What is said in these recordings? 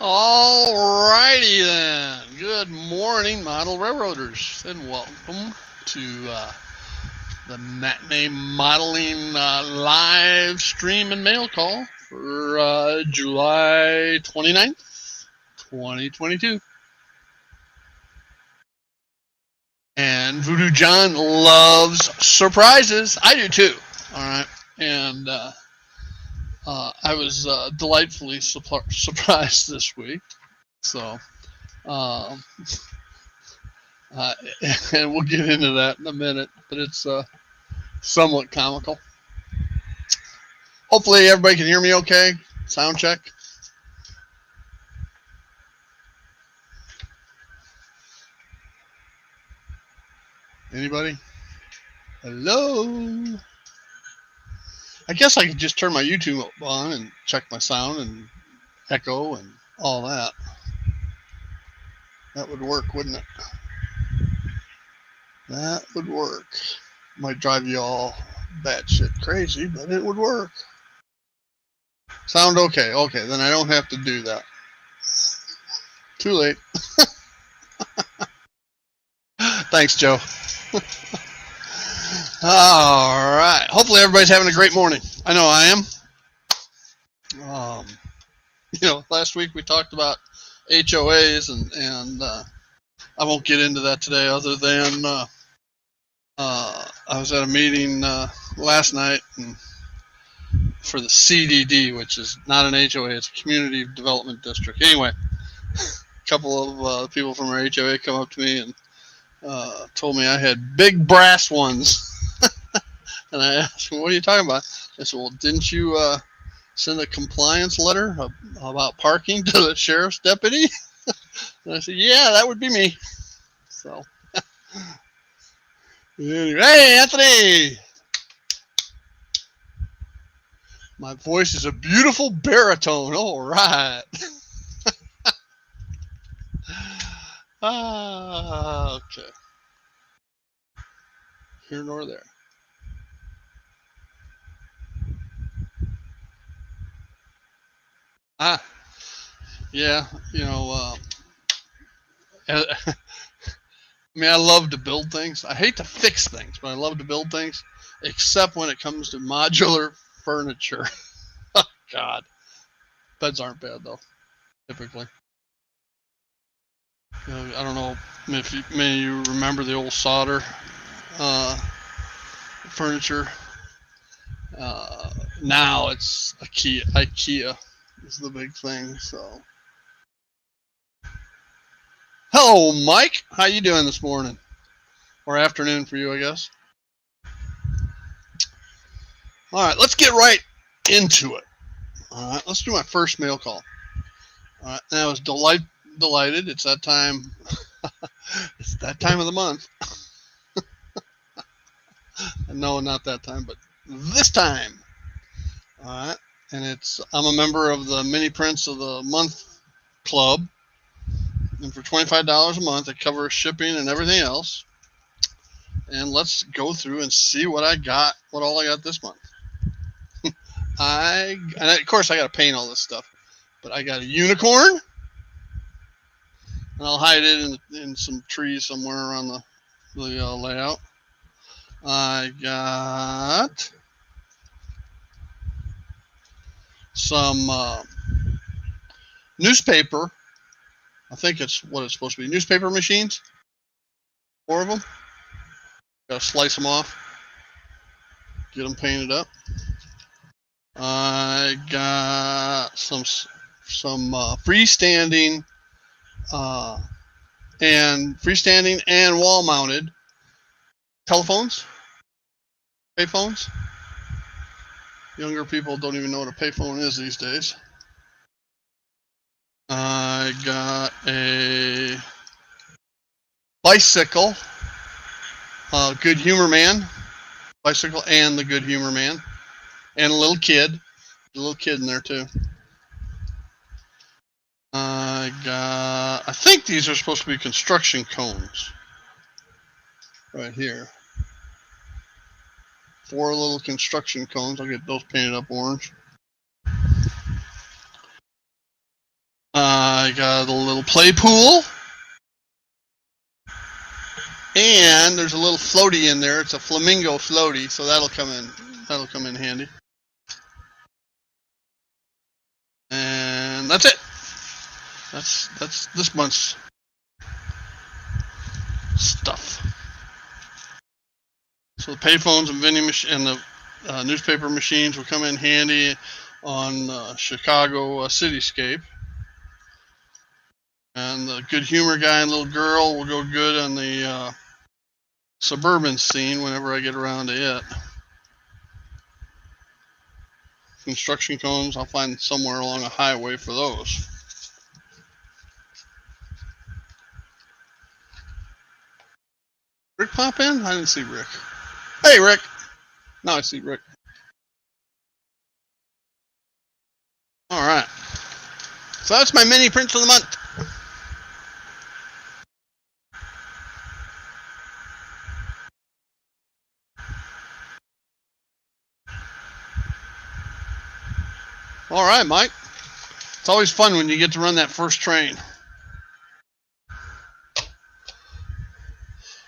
All righty then. Good morning, model railroaders, and welcome to the matinee modeling live stream and mail call for July 29th, 2022. And Voodoo John loves surprises. I do too. All right. And I was delightfully surprised this week. So, um, and we'll get into that in a minute, but it's somewhat comical. Hopefully, everybody can hear me okay. Sound check. Anybody? Hello? I guess I could just turn my YouTube on and check my sound and echo and all that. That would work, wouldn't it? That would work. Might drive you all batshit crazy, but it would work. Sound okay? Okay, then I don't have to do that. Too late. Thanks, Joe. All right. Hopefully everybody's having a great morning. I know I am. Last week we talked about HOAs, and I won't get into that today other than I was at a meeting last night for the CDD, which is not an HOA, it's a community development district. Anyway, a couple of people from our HOA come up to me and told me I had big brass ones. And I asked them, what are you talking about? They said, well, didn't you send a compliance letter about parking to the sheriff's deputy? And I said, yeah, that would be me. So, anyway, hey, Anthony! My voice is a beautiful baritone. All right. Okay. Here nor there. Yeah, I mean, I love to build things. I hate to fix things, but I love to build things, except when it comes to modular furniture. God. Beds aren't bad, though, typically. I don't know if many of you remember the old solder furniture. Now it's IKEA is the big thing. So, hello, Mike. How you doing this morning or afternoon for you, I guess? All right, let's get right into it. All right, let's do my first mail call. All right, and I was delighted. It's that time. It's that time of the month. No, not that time, but this time. All right, and I'm a member of the Mini Prints of the Month Club, and for $25 a month, it covers shipping and everything else. And let's go through and see what all I got this month. And of course I got to paint all this stuff, but I got a unicorn, and I'll hide it in some trees somewhere around the layout. I got some newspaper. I think it's what it's supposed to be. Newspaper machines. 4 of them. Got to slice them off. Get them painted up. I got some freestanding and wall-mounted telephones, payphones. Younger people don't even know what a payphone is these days. I got a bicycle, Good Humor Man, bicycle and the Good Humor Man, and a little kid in there too. I think these are supposed to be construction cones right here. 4 little construction cones. I'll get those painted up orange. I got a little play pool. And there's a little floaty in there. It's a flamingo floaty, so that'll come in handy. And that's it. That's this month's stuff. So the payphones and vending machine and the newspaper machines will come in handy on Chicago cityscape. And the good humor guy and little girl will go good on the suburban scene whenever I get around to it. Construction cones, I'll find somewhere along a highway for those. Rick pop in? I didn't see Rick. Hey, Rick. Now I see Rick. All right. So that's my mini prints of the month. All right, Mike. It's always fun when you get to run that first train.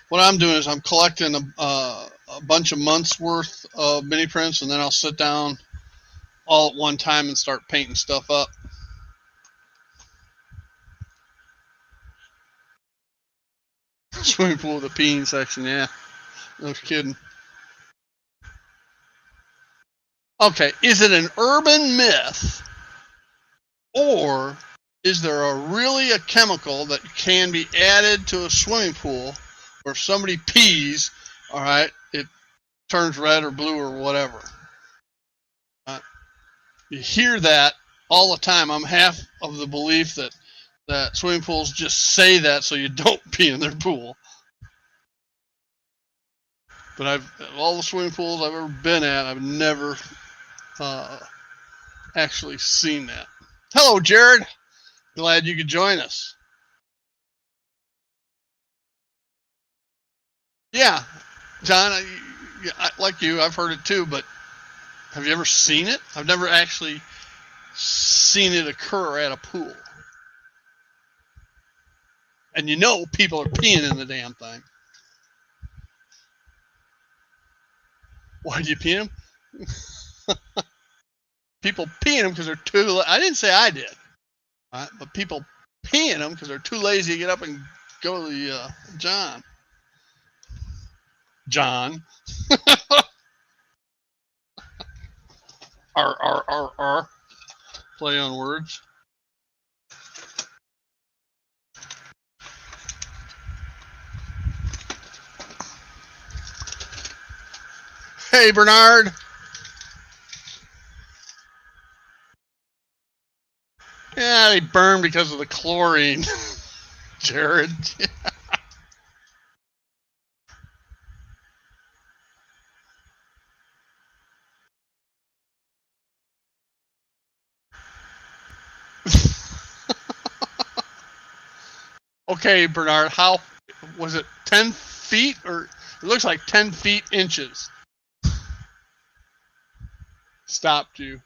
What I'm doing is I'm collecting a bunch of months worth of mini prints, and then I'll sit down all at one time and start painting stuff up. Swimming pool with a peeing section, yeah. No kidding. Okay, is it an urban myth, or is there really a chemical that can be added to a swimming pool where if somebody pees, all right, it turns red or blue or whatever? You hear that all the time. I'm half of the belief that swimming pools just say that so you don't pee in their pool. But all the swimming pools I've ever been at, I've never actually seen that. Hello, Jared. Glad you could join us. Yeah, John, like you, I've heard it too, but have you ever seen it? I've never actually seen it occur at a pool. And people are peeing in the damn thing. Why do you pee in them? People pee in them because they're too. I didn't say I did, right? But people pee in them because they're too lazy to get up and go to the John. R. Play on words. Hey, Bernard. Yeah, they burned because of the chlorine. Jared. Okay, Bernard, how was it? 10 feet, or it looks like 10 feet inches. Stopped you.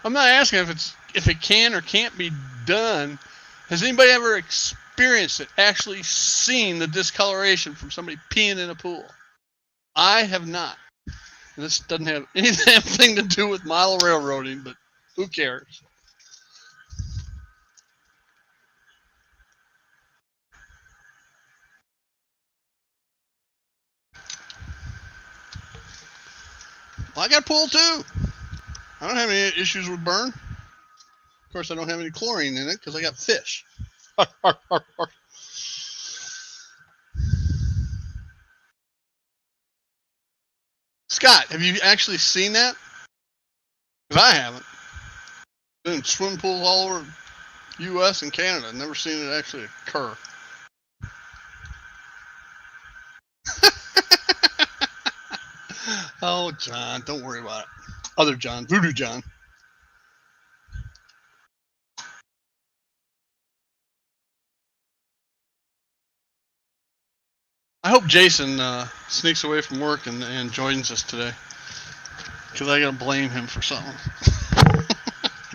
I'm not asking if it can or can't be done. Has anybody ever experienced it? Actually seen the discoloration from somebody peeing in a pool? I have not. And this doesn't have anything to do with model railroading, but who cares? Well, I got a pool too. I don't have any issues with burn. Of course, I don't have any chlorine in it because I got fish. Scott, have you actually seen that? Because I haven't. Been in swim pools all over U.S. and Canada. Never seen it actually occur. Oh, John, don't worry about it. Other John, Voodoo John. I hope Jason sneaks away from work and joins us today, because I gotta blame him for something.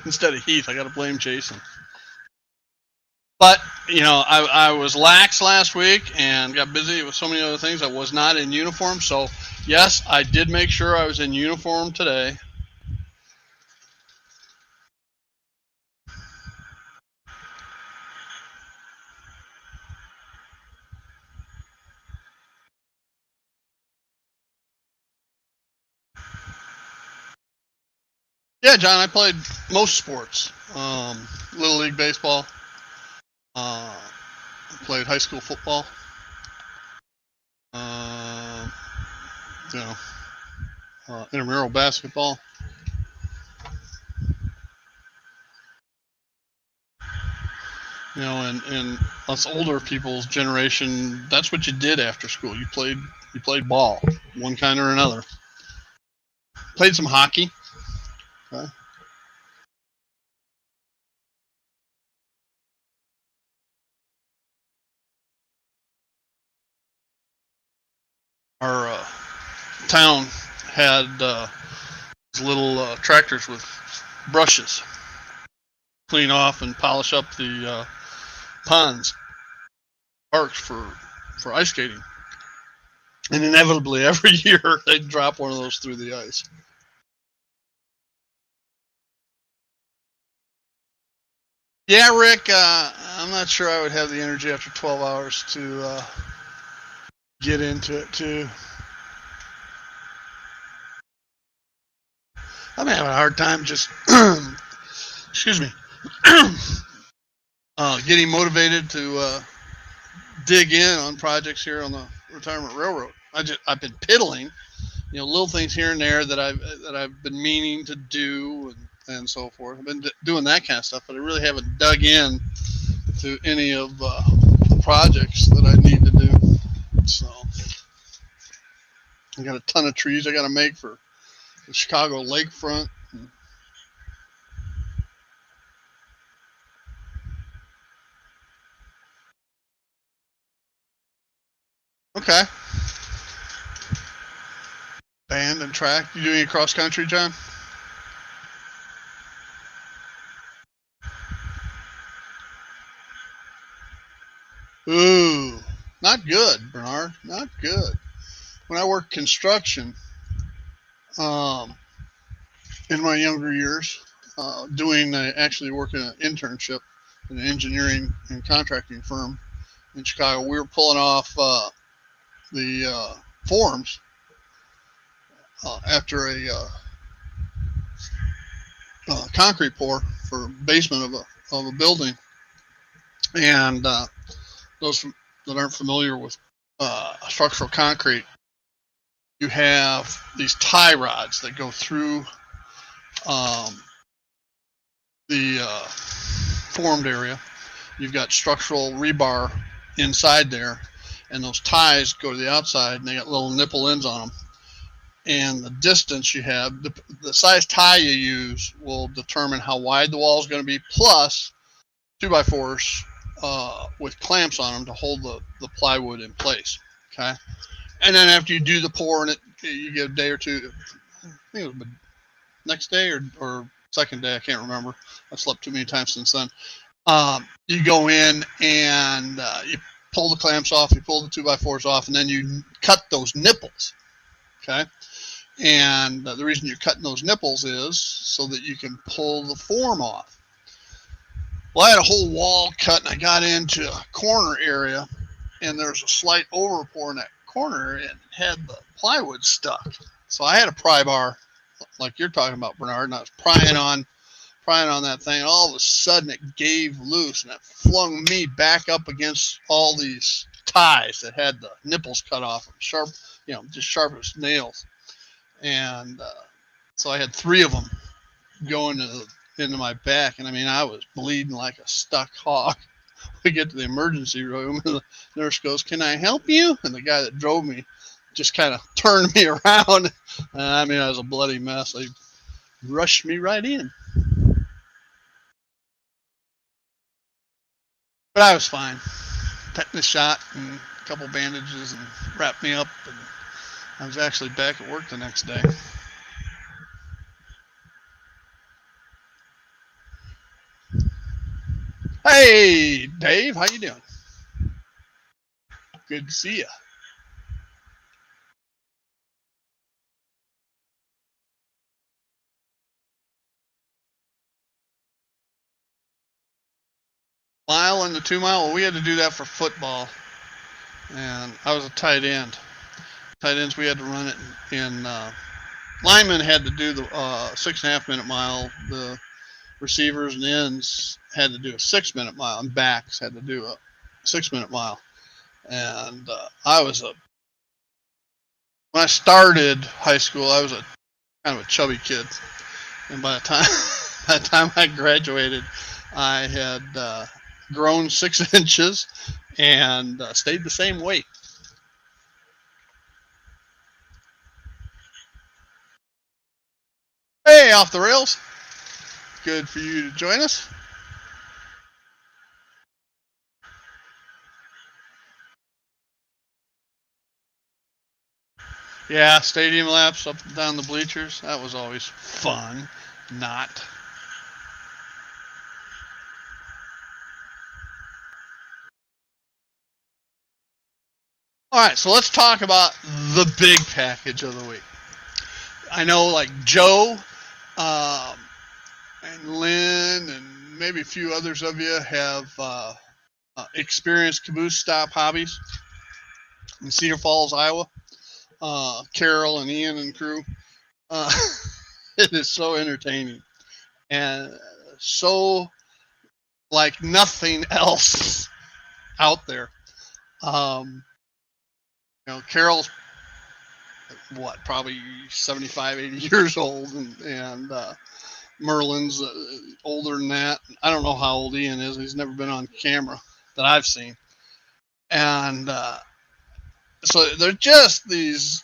Instead of Heath, I gotta blame Jason. But I was lax last week and got busy with so many other things. I was not in uniform, so yes, I did make sure I was in uniform today. Yeah, John, I played most sports. Little League baseball. Played high school football. You know, intramural basketball. And us older people's generation, that's what you did after school. You played ball, one kind or another. Played some hockey. Okay. Our town had little tractors with brushes, clean off and polish up the ponds, parks for ice skating. And inevitably, every year they'd drop one of those through the ice. Yeah, Rick, I'm not sure I would have the energy after 12 hours to get into it, too. I'm having a hard time just, excuse me, getting motivated to dig in on projects here on the retirement railroad. I've been piddling, little things here and there that I've been meaning to do and so forth. I've been doing that kind of stuff, but I really haven't dug in to any of the projects that I need to do. So I got a ton of trees I got to make for the Chicago lakefront. Okay. Band and track. You doing cross country, John? Ooh, not good, Bernard. Not good. When I worked construction, um, in my younger years, actually working an internship in an engineering and contracting firm in Chicago, we were pulling off the forms after a concrete pour for basement of a building. And those that aren't familiar with structural concrete, you have these tie rods that go through the formed area. You've got structural rebar inside there, and those ties go to the outside, and they got little nipple ends on them. And the distance you have, the size tie you use will determine how wide the wall is going to be, plus 2x4s with clamps on them to hold the plywood in place. Okay. And then after you do the pour, and you get a day or two, I think it was the next day or second day, I can't remember. I've slept too many times since then. You go in and you pull the clamps off, you pull the 2x4s off, and then you cut those nipples. Okay. And the reason you're cutting those nipples is so that you can pull the form off. Well, I had a whole wall cut, and I got into a corner area, and there's a slight overpour in that corner, and it had the plywood stuck. So I had a pry bar, like you're talking about, Bernard, and I was prying on that thing, and all of a sudden it gave loose, and it flung me back up against all these ties that had the nipples cut off, sharp, just sharp as nails. And so I had 3 of them going into my back, and I mean, I was bleeding like a stuck hog. We get to the emergency room, and the nurse goes, "Can I help you?" And the guy that drove me just kind of turned me around. I mean, I was a bloody mess. They rushed me right in. But I was fine. Tetanus shot and a couple bandages and wrapped me up. And I was actually back at work the next day. Hey, Dave, how you doing? Good to see you. Mile and the 2 mile, well, we had to do that for football. And I was a tight end. Tight ends, we had to run it in linemen had to do the 6.5 minute mile. The receivers and ends had to do a 6 minute mile, and backs had to do a 6 minute mile. And when I started high school, I was a kind of a chubby kid, and by the time I graduated, I had grown 6 inches and stayed the same weight. Hey, Off the Rails. Good for you to join us. Yeah, stadium laps up and down the bleachers. That was always fun. Not. All right, so let's talk about the big package of the week. I know, like Joe and Lynn and maybe a few others of you have experienced caboose stop hobbies in Cedar Falls, Iowa. Carol and Ian and crew. It is so entertaining and so like nothing else out there. Carol's probably 75, 80 years old, and Merlin's older than that. I don't know how old Ian is. He's never been on camera that I've seen. And so they're just these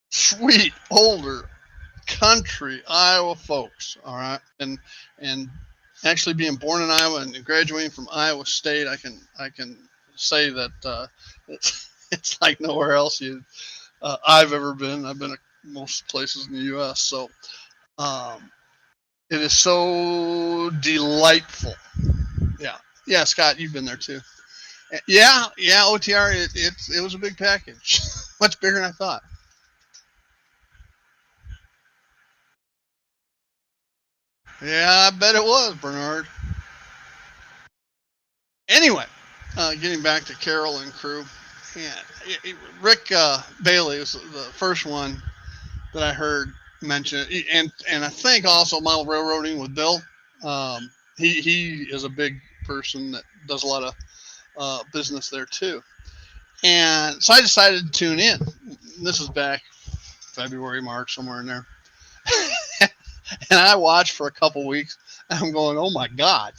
sweet older country Iowa folks, all right. And actually being born in Iowa and graduating from Iowa State, I can say that it's like nowhere else I've ever been. I've been at most places in the U.S. So it is so delightful. Yeah, Scott, you've been there too. Yeah, OTR. It was a big package, much bigger than I thought. Yeah, I bet it was, Bernard. Anyway, getting back to Carol and crew. Yeah, Rick Bailey was the first one that I heard mention, and I think also Model Railroading with Bill. He is a big person that does a lot of business there too. And so I decided to tune in. This is back February, March, somewhere in there. And I watched for a couple weeks, and I'm going, oh my God.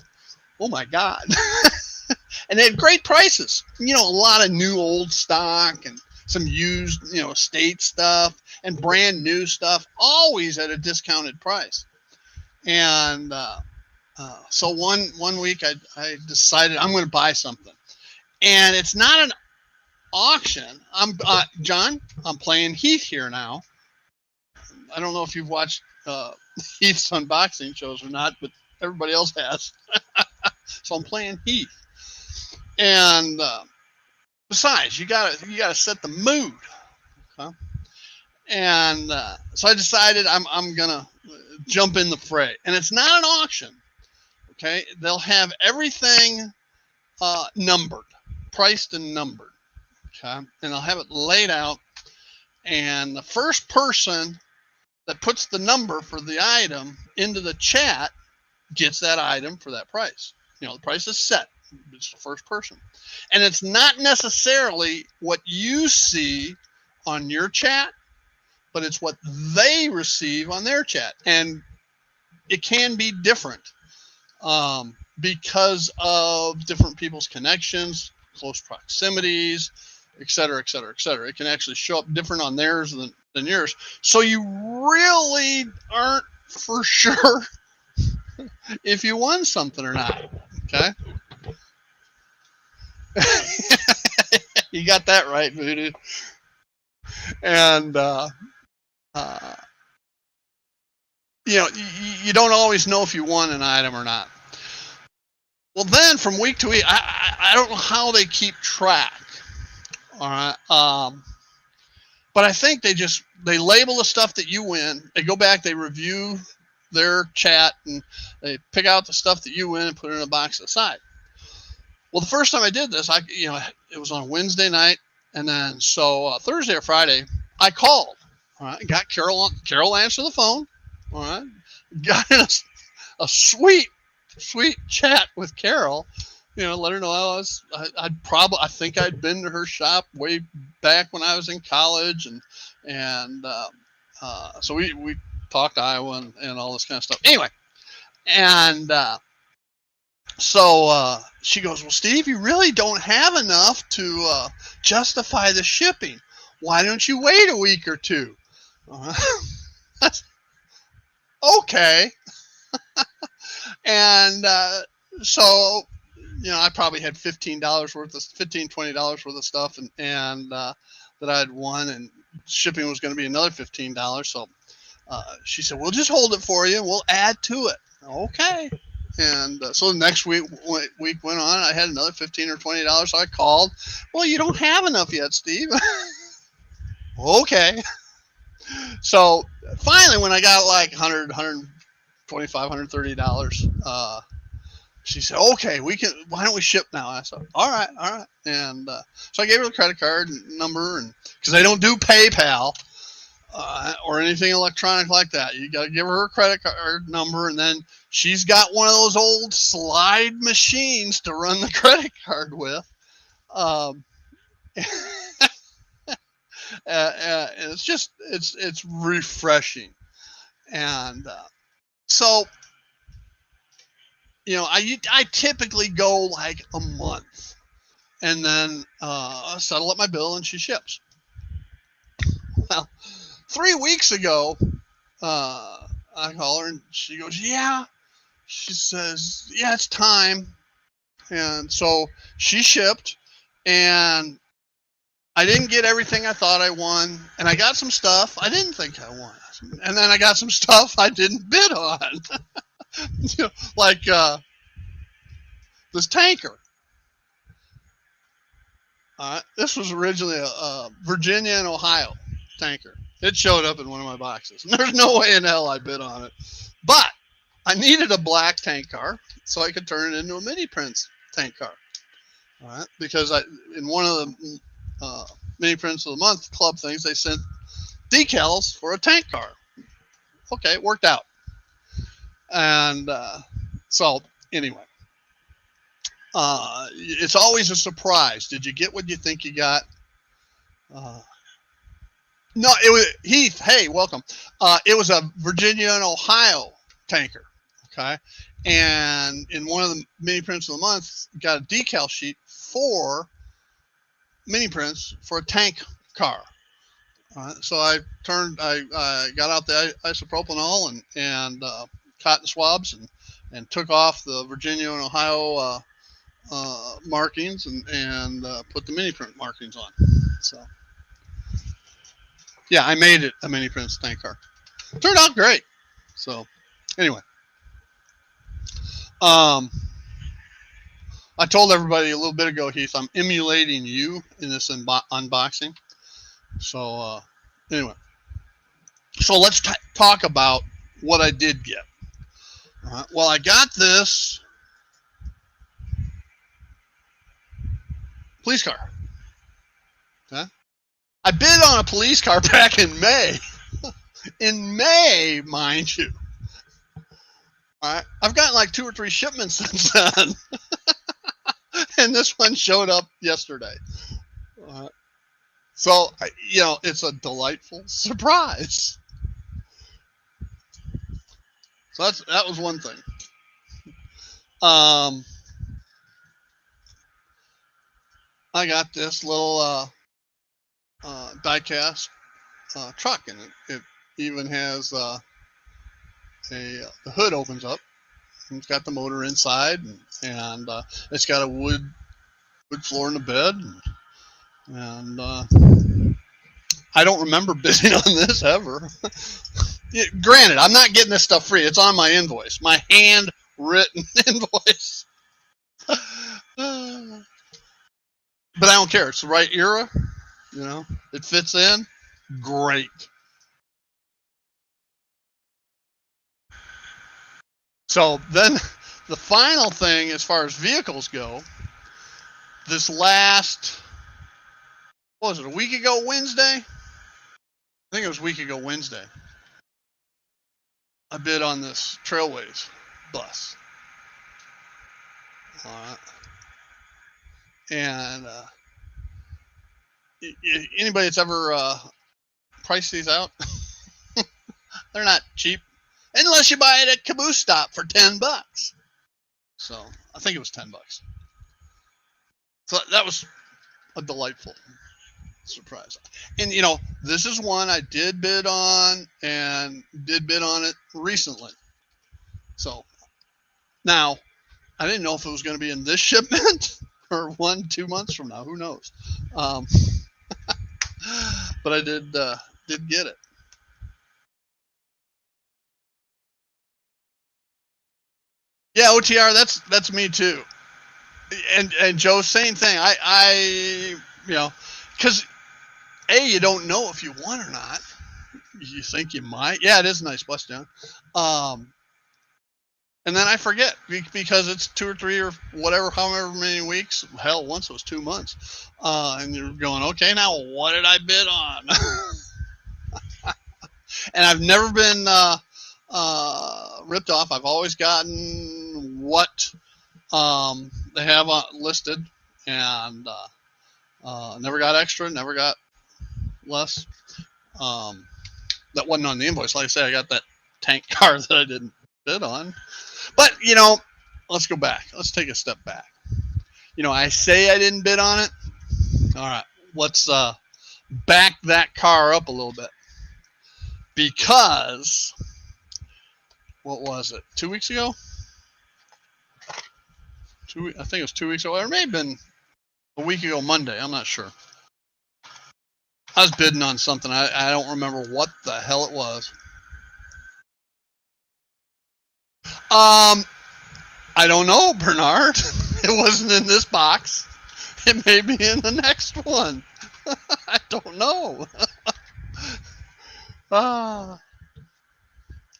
And they had great prices. A lot of new old stock and some used, state stuff and brand new stuff, always at a discounted price. And so one week I decided I'm going to buy something. And it's not an auction. John, I'm playing Heath here now. I don't know if you've watched Heath's unboxing shows or not, but everybody else has. So I'm playing Heath. And besides, you gotta set the mood. Okay? And so I decided I'm gonna jump in the fray. And it's not an auction. Okay, they'll have everything numbered, priced and numbered. Okay, and they'll have it laid out. And the first person that puts the number for the item into the chat gets that item for that price. The price is set. It's the first person. And it's not necessarily what you see on your chat, but it's what they receive on their chat. And it can be different because of different people's connections, close proximities, et cetera, et cetera, et cetera. It can actually show up different on theirs than yours. So you really aren't for sure if you won something or not. Okay. You got that right, Voodoo. And, you don't always know if you won an item or not. Well, then from week to week, I don't know how they keep track. All right. But I think they label the stuff that you win. They go back, they review their chat, and they pick out the stuff that you win and put it in a box aside. Well, the first time I did this, it was on Wednesday night, and then so Thursday or Friday, I called. All right, got Carol answered the phone. All right, got in a sweet chat with Carol. Let her know I think I'd been to her shop way back when I was in college, and so we talked Iowa and all this kind of stuff. Anyway, and so she goes, well, Steve, you really don't have enough to justify the shipping. Why don't you wait a week or two? Okay. And so, I probably had $15 worth of $20 worth of stuff, and that I'd won, and shipping was going to be another $15. So she said, we'll just hold it for you. We'll add to it. Okay. And so the next week went on. I had another $15 or $20. So I called. Well, you don't have enough yet, Steve. Okay. So finally, when I got like $100, $125, $130, she said, okay, why don't we ship now? I said, all right. And so I gave her the credit card number, and because they don't do PayPal or anything electronic like that. You got to give her credit card number, and then she's got one of those old slide machines to run the credit card with. It's refreshing. And so, I typically go like a month, and then settle up my bill, and she ships. Well, 3 weeks ago, I call her, and she goes, yeah. She says, yeah, it's time. And so she shipped, and I didn't get everything I thought I won, and I got some stuff I didn't think I won. And then I got some stuff I didn't bid on. Like this tanker. This was originally a Virginia and Ohio tanker. It showed up in one of my boxes. And there's no way in hell I bid on it. But I needed a black tank car so I could turn it into a Mini Prince tank car. All right, because in one of the Mini Prince of the Month club things, they sent decals for a tank car. Okay, it worked out. And so anyway, it's always a surprise. Did you get what you think you got? No, it was Heath. Hey, welcome. It was a Virginia and Ohio tanker. Okay, and in one of the Mini Prints of the Month, got a decal sheet for Mini Prints for a tank car. So I got out the isopropanol and cotton swabs and took off the Virginia and Ohio markings and put the Mini Print markings on. So yeah, I made it a Mini Prince tank car. Turned out great. So anyway, I told everybody a little bit ago, Heath, I'm emulating you in this unboxing. So anyway, so let's talk about what I did get. Well, I got this police car. Okay. I bid on a police car back in May. In May, mind you. All right. I've gotten like 2 or 3 shipments since then. And this one showed up yesterday. So, it's a delightful surprise. So that was one thing. I got this little die-cast truck, and it even has the hood opens up. And it's got the motor inside, and it's got a wood floor in the bed, and I don't remember bidding on this ever. Granted, I'm not getting this stuff free. It's on my invoice, my handwritten invoice. But I don't care. It's the right era. It fits in. Great. So then the final thing as far as vehicles go, this last, what was it, a week ago Wednesday? I think it was a week ago Wednesday. I bid on this Trailways bus. And anybody that's ever priced these out, they're not cheap unless you buy it at Caboose Stop for $10. So I think it was $10. So that was a delightful surprise. And this is one I did bid on, and did bid on it recently. So now I didn't know if it was going to be in this shipment or 1-2 months from now. Who knows? But I did get it. Yeah, OTR. That's me too. And Joe, same thing. I because you don't know if you won or not. You think you might. Yeah, it is a nice bus down. And then I forget because it's 2 or 3 or whatever, however many weeks. Hell, once it was 2 months. And you're going, okay, now what did I bid on? And I've never been ripped off. I've always gotten what they have listed, and never got extra, never got less. That wasn't on the invoice. Like I said, I got that tank car that I didn't bid on. But, let's go back. Let's take a step back. I say I didn't bid on it. All right, let's back that car up a little bit. Because, what was it, 2 weeks ago? I think it was 2 weeks ago. Or it may have been a week ago Monday. I'm not sure. I was bidding on something. I don't remember what the hell it was. I don't know, Bernard. It wasn't in this box. It may be in the next one. I don't know.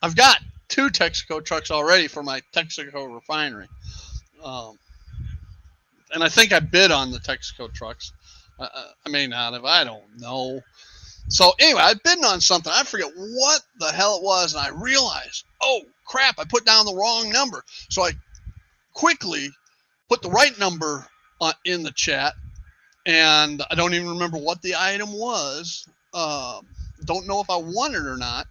I've got 2 Texaco trucks already for my Texaco refinery. And I think I bid on the Texaco trucks. I may not have. I don't know. So anyway, I bid on something. I forget what the hell it was, and I realized, oh crap, I put down the wrong number. So I quickly put the right number in the chat, and I don't even remember what the item was. Don't know if I won it or not.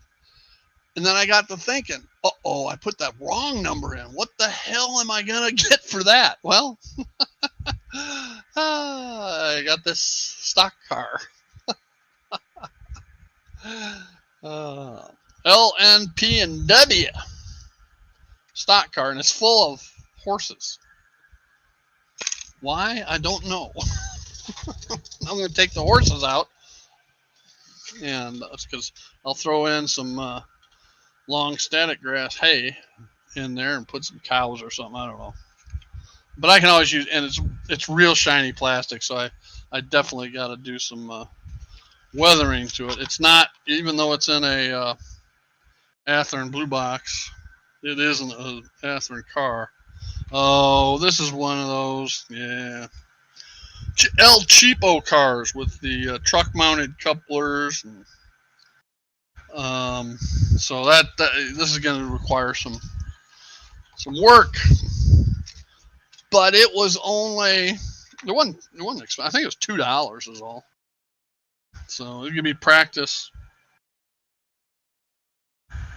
And then I got to thinking, uh-oh, I put that wrong number in. What the hell am I going to get for that? Well, I got this stock car. LNP and W stock car, and it's full of horses. Why? I don't know. I'm going to take the horses out, and that's because I'll throw in some long static grass hay in there and put some cows or something. I don't know, but I can always use, and it's real shiny plastic, so I definitely got to do some weathering to it. It's not, even though it's in a Athearn blue box, it isn't an Athearn car. Oh, this is one of those, yeah, El Cheapo cars with the truck mounted couplers, and so that this is going to require some work. But it was only, it wasn't expensive. I think it was $2 is all. So it could be practice.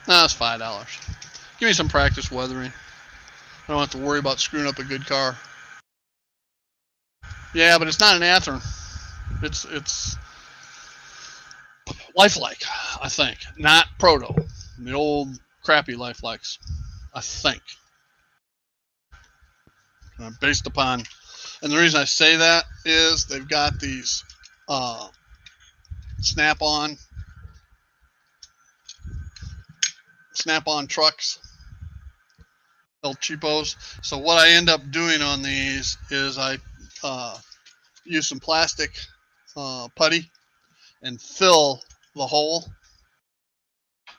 No, it's $5. Give me some practice weathering. I don't have to worry about screwing up a good car. Yeah, but it's not an Athearn. It's Lifelike, I think, not Proto, the old crappy Lifelikes, I think. Based upon, and the reason I say that is they've got these snap-on trucks, El Cheapos. So what I end up doing on these is I use some plastic putty and fill the hole,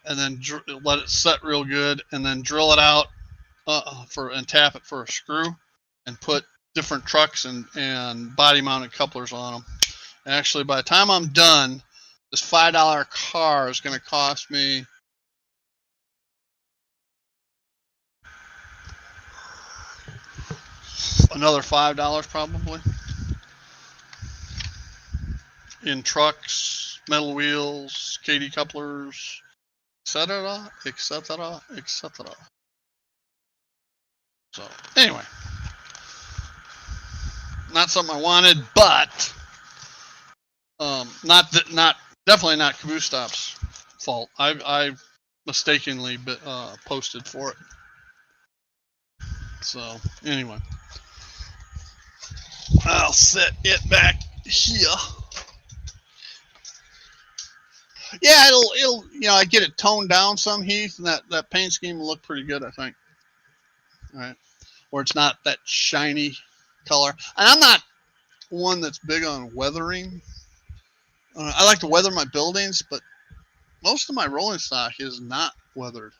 and then let it set real good, and then drill it out and tap it for a screw, and put different trucks and body mounted couplers on them. And actually, by the time I'm done, this $5 car is going to cost me another $5 probably, in trucks, metal wheels, KD couplers, etc., etc., etc. So anyway, not something I wanted, but not definitely not Caboose Stop's fault. I mistakenly posted for it. So anyway, I'll set it back here. Yeah, it'll I get it toned down some, Heath, and that paint scheme will look pretty good, I think. All right, where it's not that shiny color. And I'm not one that's big on weathering. I like to weather my buildings, but most of my rolling stock is not weathered.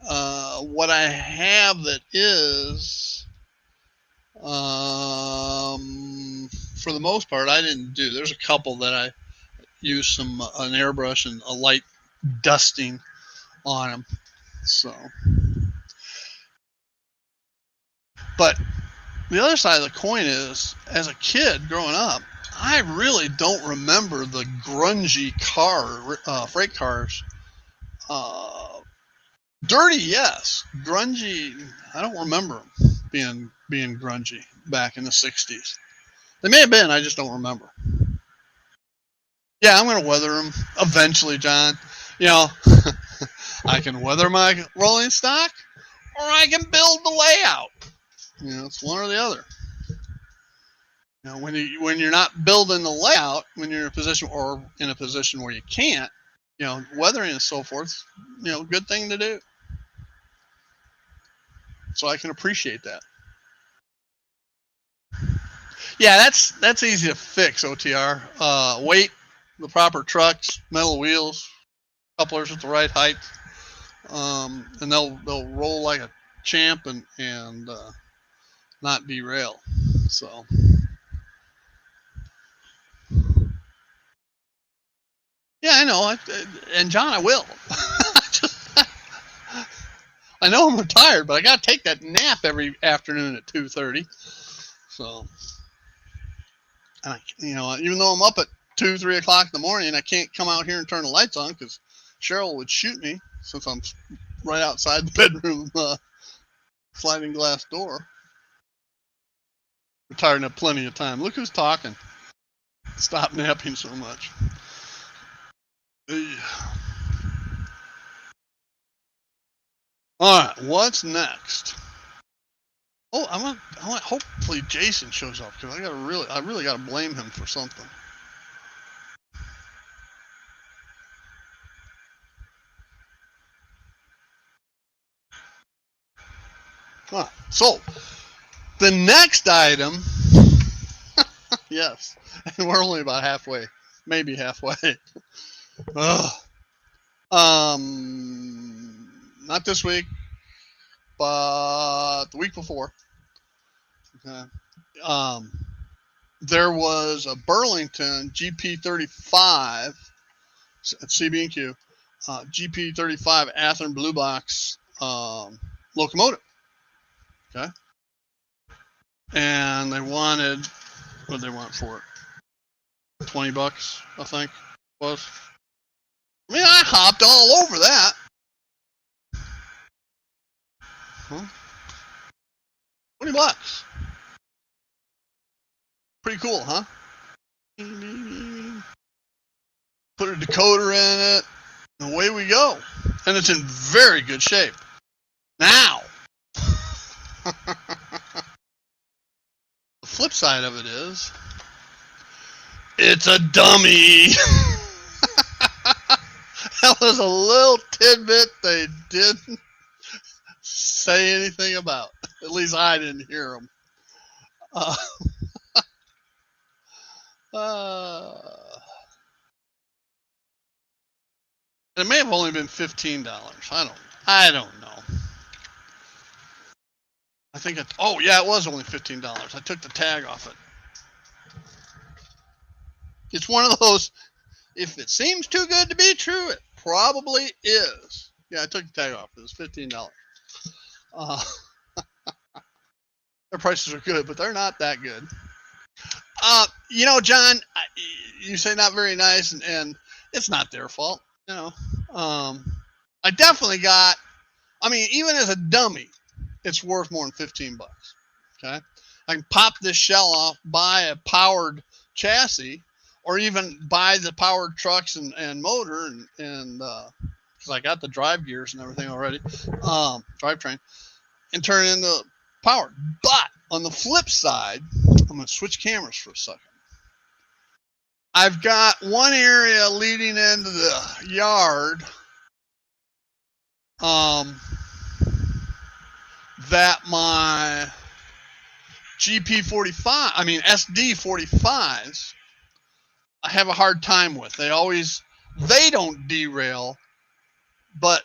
What I have that is, for the most part, I didn't do. There's a couple that I used an airbrush and a light dusting on them. So, but the other side of the coin is, as a kid growing up, I really don't remember the grungy freight cars. Dirty, yes. Grungy, I don't remember them being grungy back in the 60s. They may have been, I just don't remember. Yeah, I'm going to weather them eventually, John. I can weather my rolling stock, or I can build the layout. It's one or the other. When you're not building the layout, when you're in a position where you can't, weathering and so forth, good thing to do. So I can appreciate that. Yeah, that's easy to fix, OTR. Weight, the proper trucks, metal wheels, couplers at the right height, and they'll roll like a champ and not derail. So. Yeah, I know. And John, I will. I know I'm retired, but I got to take that nap every afternoon at 2:30. So, even though I'm up at 2, 3 o'clock in the morning, I can't come out here and turn the lights on because Cheryl would shoot me since I'm right outside the bedroom sliding glass door. Retired and have plenty of time. Look who's talking. Stop napping so much. All right, what's next? Oh, I want. Hopefully, Jason shows up because I really got to blame him for something. So, the next item. Yes, and we're only about halfway, maybe halfway. Not this week, but the week before. Okay. There was a Burlington GP35 at CB&Q, GP35 Athearn Blue Box locomotive. Okay. And they wanted, what did they want for it? $20, I think it was. I mean, I hopped all over that. Huh? $20. Pretty cool, huh? put a decoder in it, and away we go. And it's in very good shape. Now, the flip side of it is, it's a dummy. That was a little tidbit they didn't say anything about. At least I didn't hear them. It may have only been $15. I don't know. I think it. Oh yeah, it was only $15. I took the tag off it. It's one of those. If it seems too good to be true, it probably is. Yeah, I took the tag off. It was $15. Their prices are good, but they're not that good. You know, John, you say not very nice, and it's not their fault. You know, I definitely got. I mean, even as a dummy, it's worth more than $15. Okay, I can pop this shell off, buy a powered chassis, or even buy the powered trucks and motor, and because I got the drive gears and everything already, drivetrain, and turn it into powered. But on the flip side, I'm going to switch cameras for a second. I've got one area leading into the yard that my GP45, I mean SD45s, I have a hard time with. They don't derail, but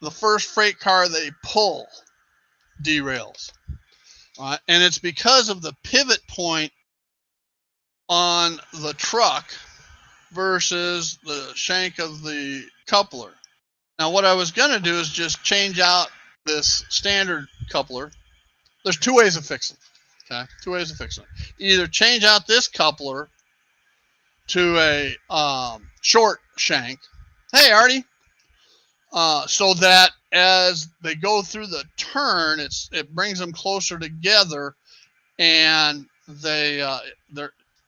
the first freight car they pull derails. And it's because of the pivot point on the truck versus the shank of the coupler. Now, what I was going to do is just change out this standard coupler. There's two ways of fixing it. Okay, two ways of fixing it. Either change out this coupler to a short shank. Hey, Artie. So that as they go through the turn, it brings them closer together, and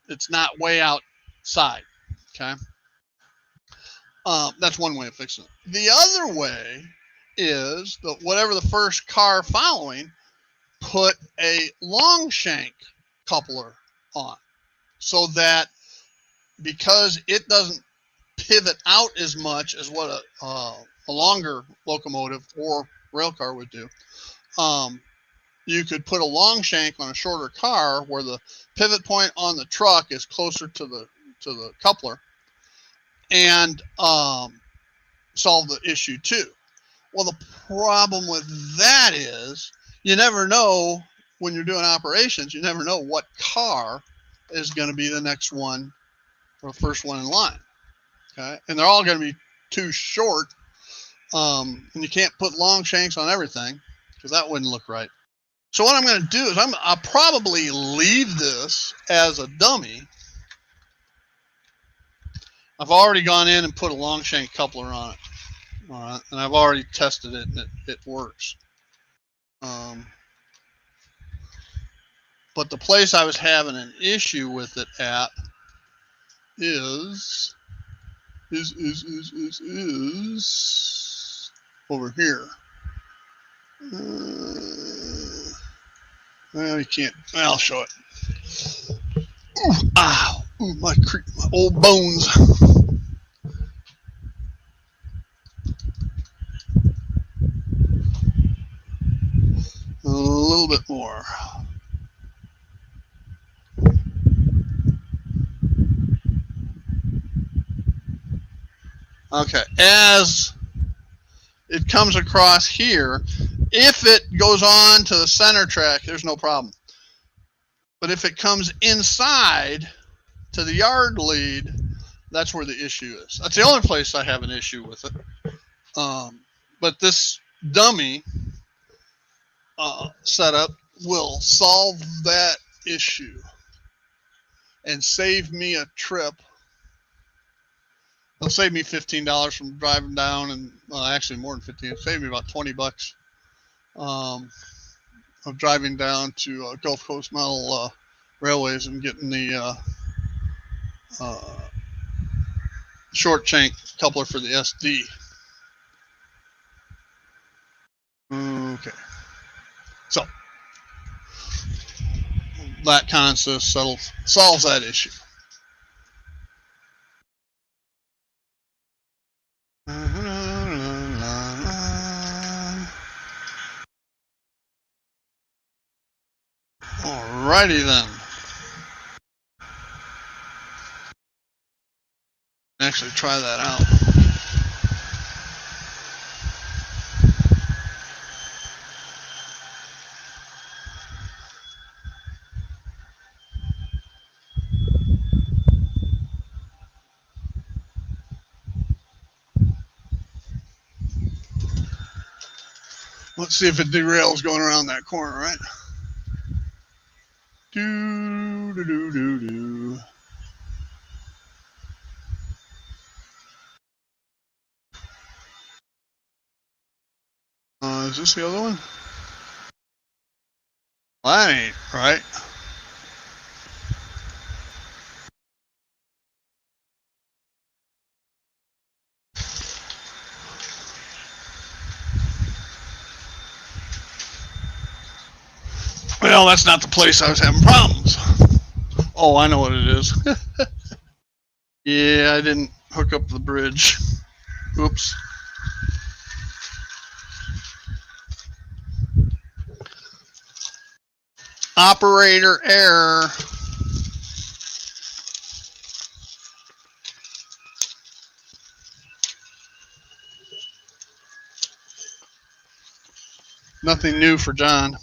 it's not way outside. Okay. That's one way of fixing it. The other way is that whatever the first car following, put a long shank coupler on, so that because it doesn't pivot out as much as what a longer locomotive or rail car would do, you could put a long shank on a shorter car where the pivot point on the truck is closer to the coupler, and solve the issue too. Well, the problem with that is you never know when you're doing operations. You never know what car is going to be the next one or the first one in line. Okay, and they're all going to be too short, and you can't put long shanks on everything because that wouldn't look right. So what I'm going to do is I'll probably leave this as a dummy. I've already gone in and put a long shank coupler on it. All right, and I've already tested it, and it works. But the place I was having an issue with it at is over here. Well, you can't. I'll show it. Ooh, ow! Ooh, my old bones. A little bit more. Okay, as it comes across here, if it goes on to the center track, there's no problem. But if it comes inside to the yard lead, that's where the issue is. That's the only place I have an issue with it. But this dummy setup will solve that issue and save me a trip. It'll save me $15 from driving down, and well, actually more than 15. It'll save me about $20 of driving down to Gulf Coast Metal Railways and getting the short shank coupler for the SD. Okay. So that kind of solves that issue. Alrighty then. Actually try that out. Let's see if it derails going around that corner, right? Do do do do do. Is this the other one? Well, that ain't right. Well, that's not the place I was having problems. Oh, I know what it is. Yeah, I didn't hook up the bridge. Oops. Operator error. Nothing new for John.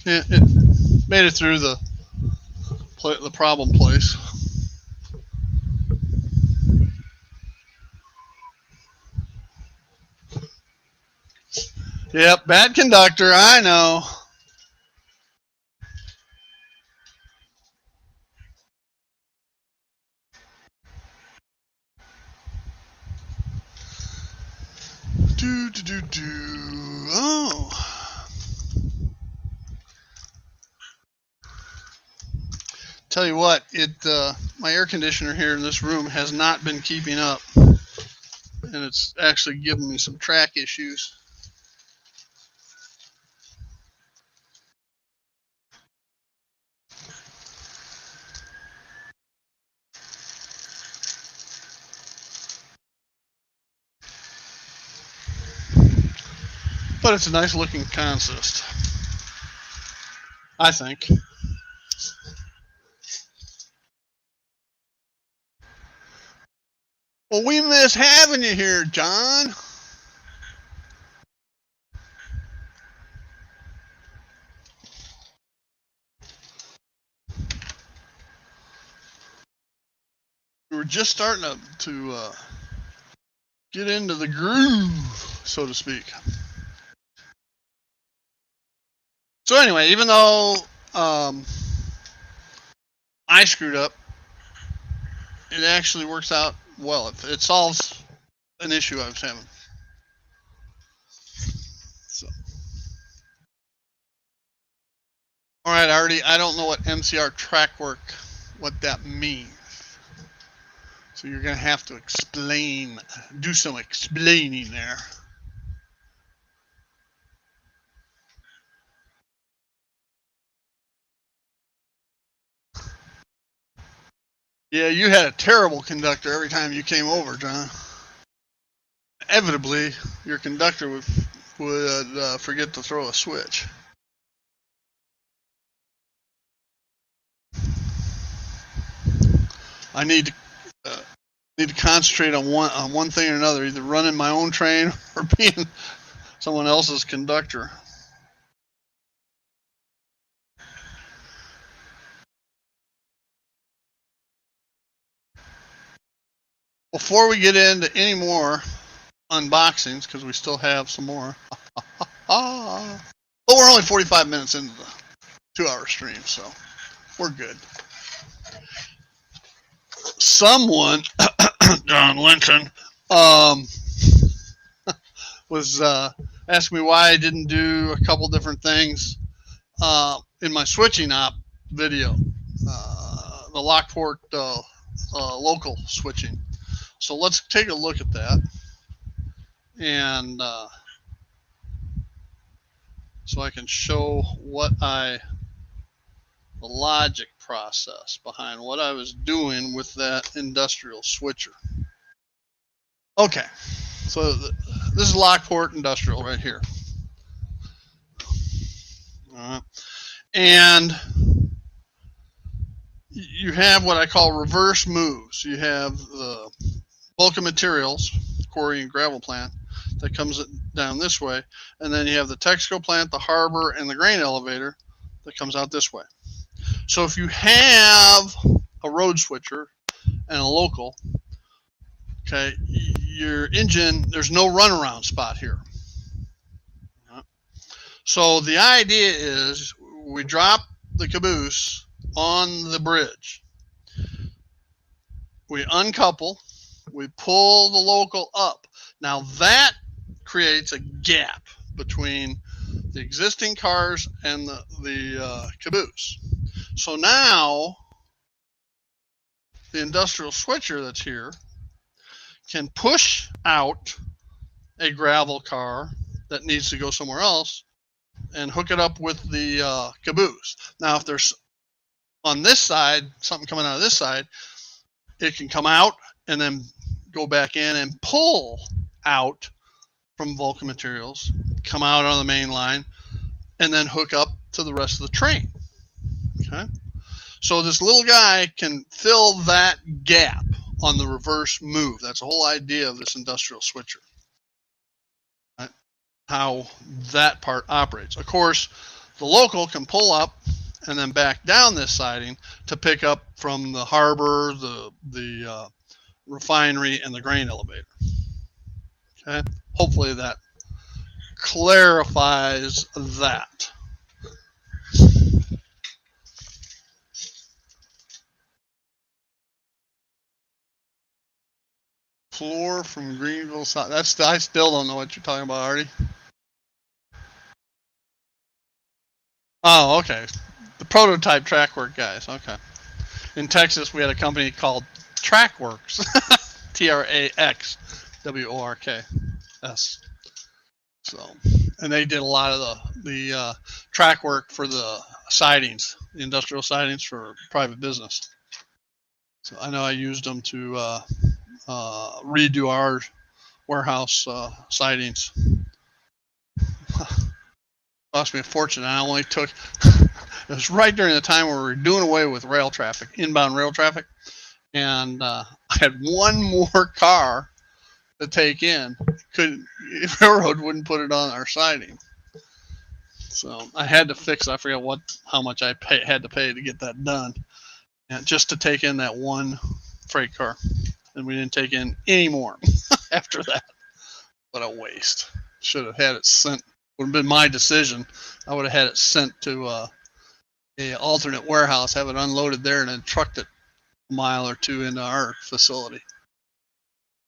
It made it through the problem place. Yep, bad conductor, I know. Oh. Tell you what, my air conditioner here in this room has not been keeping up, and it's actually giving me some track issues. But it's a nice looking consist, I think. Well, we miss having you here, John. We were just starting to get into the groove, so to speak. So anyway, even though I screwed up, it actually works out well. It solves an issue I was having. So, all right, I don't know what MCR track work, what that means. So you're gonna have to do some explaining there. Yeah, you had a terrible conductor every time you came over, John. Inevitably, your conductor would forget to throw a switch. I need to concentrate on one thing or another, either running my own train or being someone else's conductor. Before we get into any more unboxings, because we still have some more, but we're only 45 minutes into the 2-hour stream, so we're good. Someone, John Linton, was asking me why I didn't do a couple different things. in my switching op video, the Lockport local switching. So let's take a look at that. And so I can show the logic process behind what I was doing with that industrial switcher. Okay, so this is Lockport Industrial right here. And you have what I call reverse moves. You have the Vulcan Materials quarry and gravel plant that comes down this way, and then you have the Texaco plant, the harbor, and the grain elevator that comes out this way. So if you have a road switcher and a local, okay, your engine, there's no runaround spot here. So the idea is we drop the caboose on the bridge. We uncouple, we pull the local up. Now that creates a gap between the existing cars and the caboose. So now the industrial switcher that's here can push out a gravel car that needs to go somewhere else and hook it up with the caboose. Now if there's on this side something coming out of this side, it can come out and then go back in and pull out from Vulcan Materials, come out on the main line, and then hook up to the rest of the train. Okay, so this little guy can fill that gap on the reverse move. That's the whole idea of this industrial switcher, right? How that part operates. Of course, the local can pull up and then back down this siding to pick up from the harbor, the refinery, and the grain elevator. Okay, hopefully that clarifies that. Floor from Greenville South. I still don't know what you're talking about, Artie. Oh, okay. The prototype TrackWork guys. Okay. In Texas, we had a company called TrackWorks. TraxWorks. So, and they did a lot of the track work for the sidings, the industrial sidings for private business. So I know I used them to redo our warehouse sidings. Cost me a fortune. I only took, it was right during the time where we were doing away with rail traffic, inbound rail traffic. And I had one more car to take in. Railroad wouldn't put it on our siding. So I had to fix, I forget how much I had to pay to get that done. And just to take in that one freight car. And we didn't take in any more after that. What a waste. Should have had it sent. Would have been my decision. I would have had it sent to a alternate warehouse, have it unloaded there, and then trucked it a mile or two into our facility.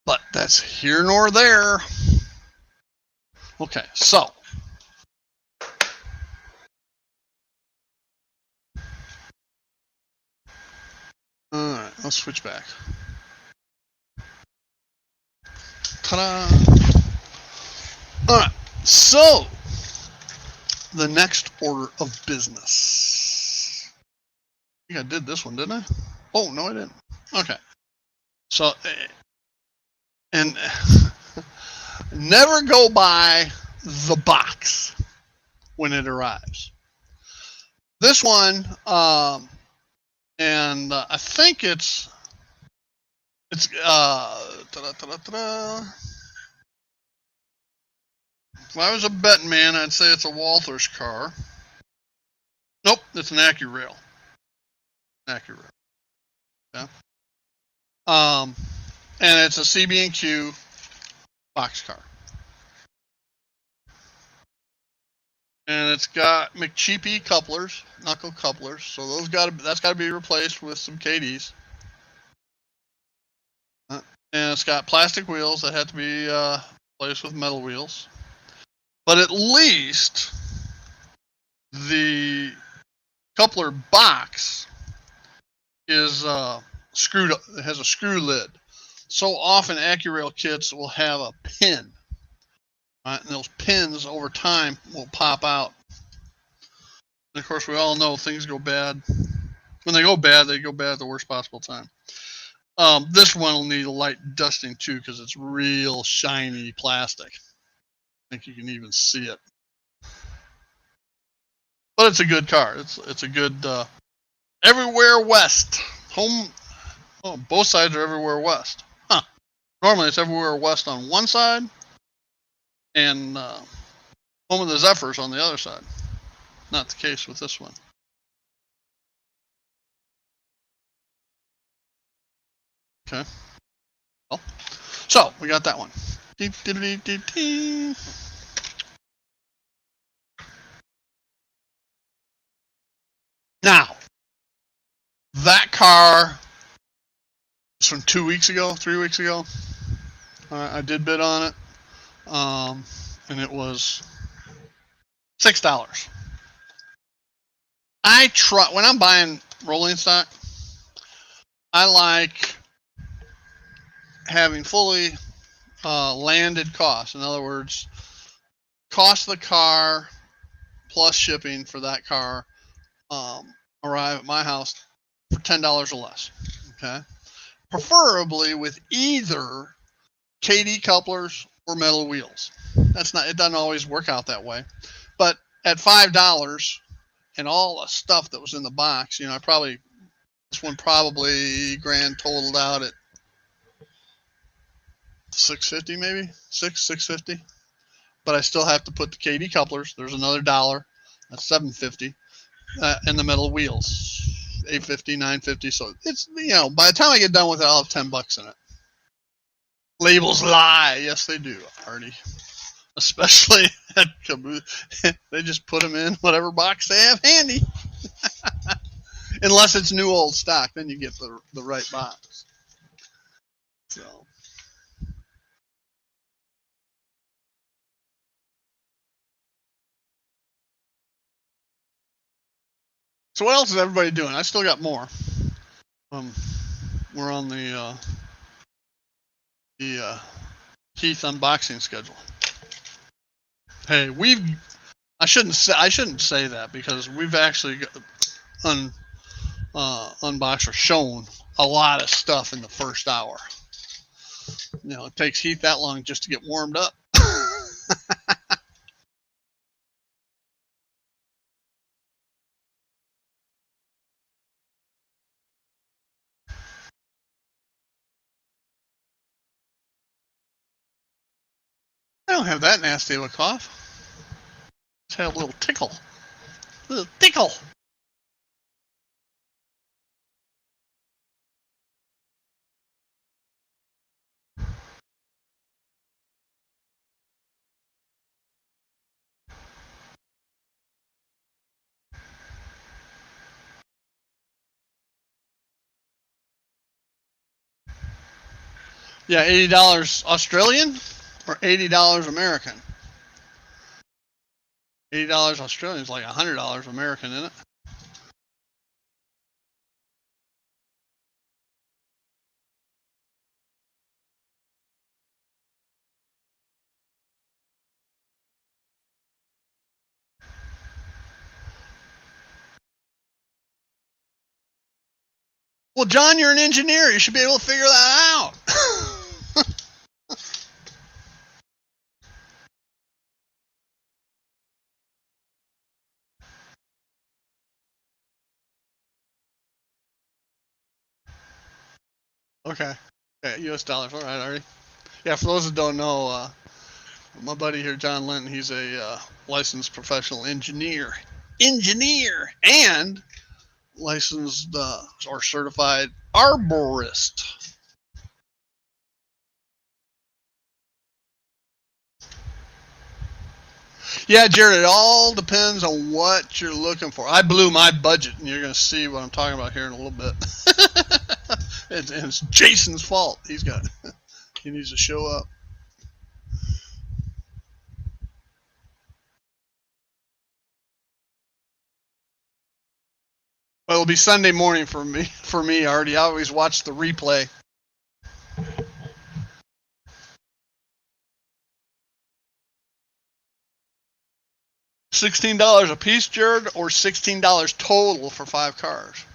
But that's here nor there. Okay, so all right, let's switch back. Ta-da! All right, so the next order of business. I think I did this one, didn't I? Oh, no, I didn't. Okay. So, and never go by the box when it arrives. This one, and I think it's if I was a betting man, I'd say it's a Walthers car. Nope, it's an AccuRail. AccuRail. Yeah. And it's a CB&Q boxcar. And it's got McCheapy couplers, knuckle couplers. So that's got to be replaced with some KDs. And it's got plastic wheels that have to be replaced with metal wheels. But at least the coupler box is screwed up. It has a screw lid. So often AccuRail kits will have a pin, right? And those pins over time will pop out. And of course, we all know things go bad. When they go bad at the worst possible time. This one will need a light dusting too because it's real shiny plastic. I think you can even see it. But it's a good car. It's a good Everywhere West. Home. Oh, both sides are Everywhere West. Huh. Normally it's Everywhere West on one side and Home of the Zephyrs on the other side. Not the case with this one. Okay. Well, so we got that one. Now, that car is from 2 weeks ago, 3 weeks ago. I did bid on it, and it was $6. When I'm buying rolling stock, I like having fully landed costs. In other words, cost of the car plus shipping for that car arrive at my house for $10 or less. Okay, preferably with either KD couplers or metal wheels. It doesn't always work out that way, but at $5 and all the stuff that was in the box, this one probably grand totaled out at $650, maybe $650. But I still have to put the KD couplers. There's another $1. That's $750, and the metal wheels, $850, $950. So it's by the time I get done with it, I'll have $10 in it. Labels lie. Yes, they do, Artie. Especially at Caboose. They just put them in whatever box they have handy. Unless it's new old stock, then you get the right box. So what else is everybody doing? I still got more. We're on the Heath unboxing schedule. Hey, I shouldn't say that because we've actually unboxed or shown a lot of stuff in the first hour. It takes Heath that long just to get warmed up. I don't have that nasty of a cough. Just had a little tickle. Yeah, $80 Australian or $80 American? $80 Australian is like $100 American, isn't it? Well, John, you're an engineer. You should be able to figure that out. Okay. U.S. dollars. All right, Artie. Yeah, for those that don't know, my buddy here, John Linton, he's a licensed professional engineer, and licensed or certified arborist. Yeah, Jared, it all depends on what you're looking for. I blew my budget, and you're going to see what I'm talking about here in a little bit. It's Jason's fault. He needs to show up. Well, it'll be Sunday morning for me. Already, I always watch the replay. $16 a piece, Jared, or $16 total for 5 cars?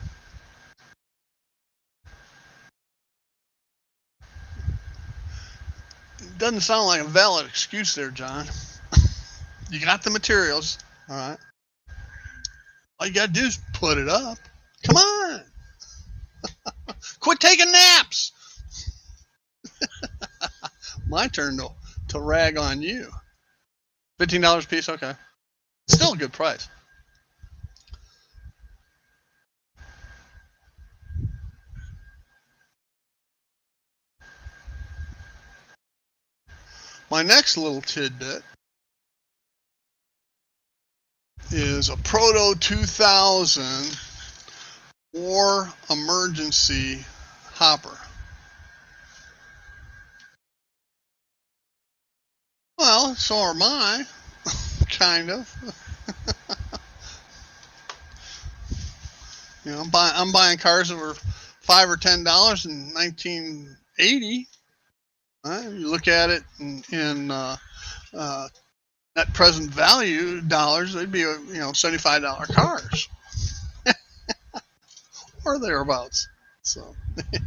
Doesn't sound like a valid excuse there, John. You got the materials, all right. All you got to do is put it up. Come on. Quit taking naps. My turn to rag on you. $15 a piece, okay. Still a good price. My next little tidbit is a Proto 2000 War Emergency hopper. Well, so are mine, kind of. You know, I'm buying cars that were $5 or $10 in 1980. You look at it in net present value dollars, they'd be $75 cars or thereabouts. So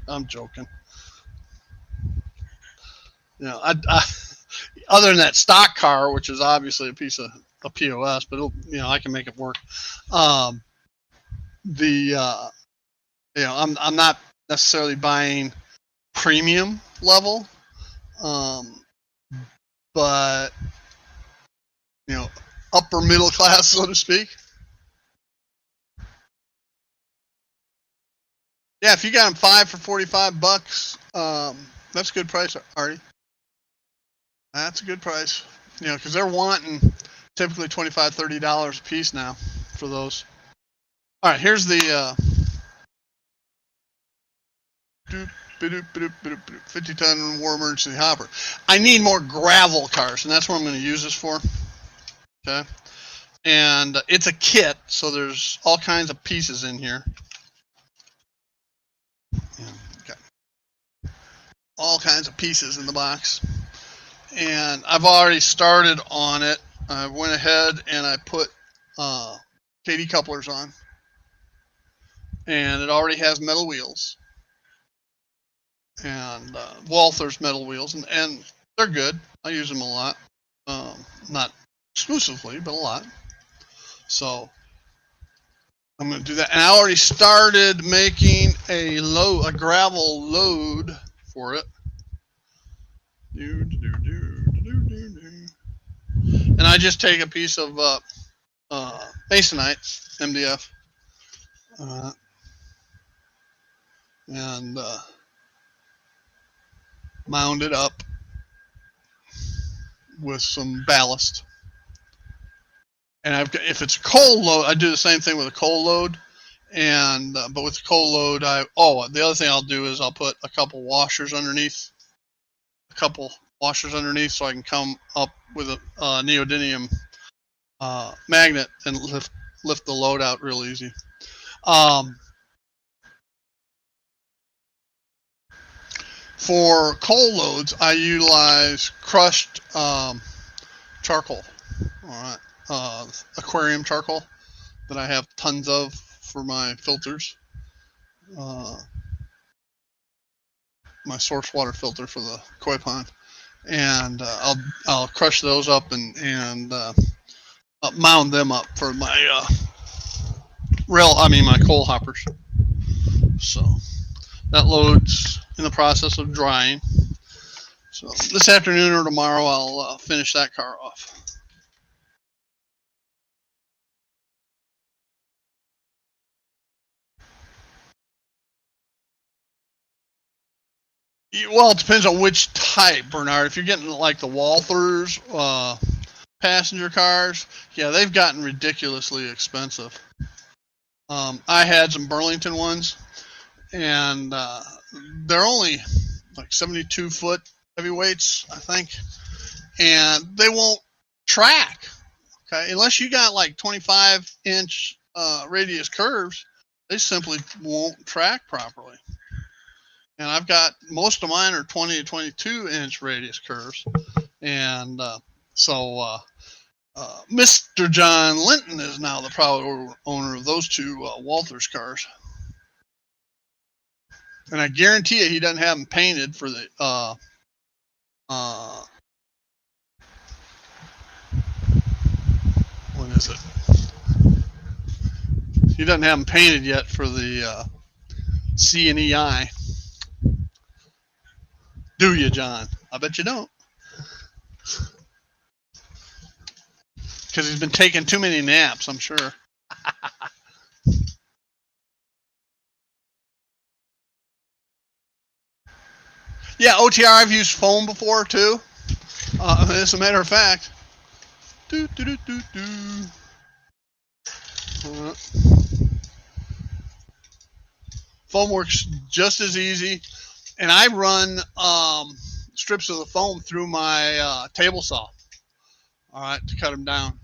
I'm joking. I other than that stock car, which is obviously a piece of a POS, but I can make it work. I'm not necessarily buying premium level, but upper middle class, so to speak. Yeah, if you got them 5 for $45, that's a good price, Artie. That's a good price. Because they're wanting typically $25, $30 a piece now for those. All right, here's the 50-ton War Emergency hopper. I need more gravel cars, and that's what I'm going to use this for. Okay, and it's a kit, so there's all kinds of pieces in here. Okay, all kinds of pieces in the box, and I've already started on it. I went ahead and I put KD couplers on, and it already has metal wheels. And Walther's metal wheels, and they're good. I use them a lot, not exclusively, but a lot. So I'm going to do that. And I already started making a gravel load for it. And I just take a piece of Masonite MDF, and mound it up with some ballast. And if it's a coal load, I do the same thing with a coal load. And but with the coal load, the other thing I'll do is I'll put a couple washers underneath, so I can come up with a neodymium magnet and lift the load out real easy. For coal loads, I utilize crushed charcoal. All right, aquarium charcoal that I have tons of for my filters. My source water filter for the koi pond, and I'll crush those up and mound them up for my my coal hoppers. So that load's in the process of drying. So this afternoon or tomorrow, I'll finish that car off. Well, it depends on which type, Bernard. If you're getting like the Walthers passenger cars, yeah, they've gotten ridiculously expensive. I had some Burlington ones, and they're only like 72-foot heavyweights, I think, and they won't track. Okay, unless you got like 25-inch radius curves, they simply won't track properly. And I've got, most of mine are 20 to 22 inch radius curves. And so Mr. John Linton is now the proud owner of those two Walthers cars. And I guarantee you he doesn't have them painted for the what is it? He doesn't have them painted yet for the C and EI. Do you, John? I bet you don't. Because he's been taking too many naps, I'm sure. Yeah, OTR, I've used foam before too. As a matter of fact, foam works just as easy, and I run strips of the foam through my table saw. All right, to cut them down.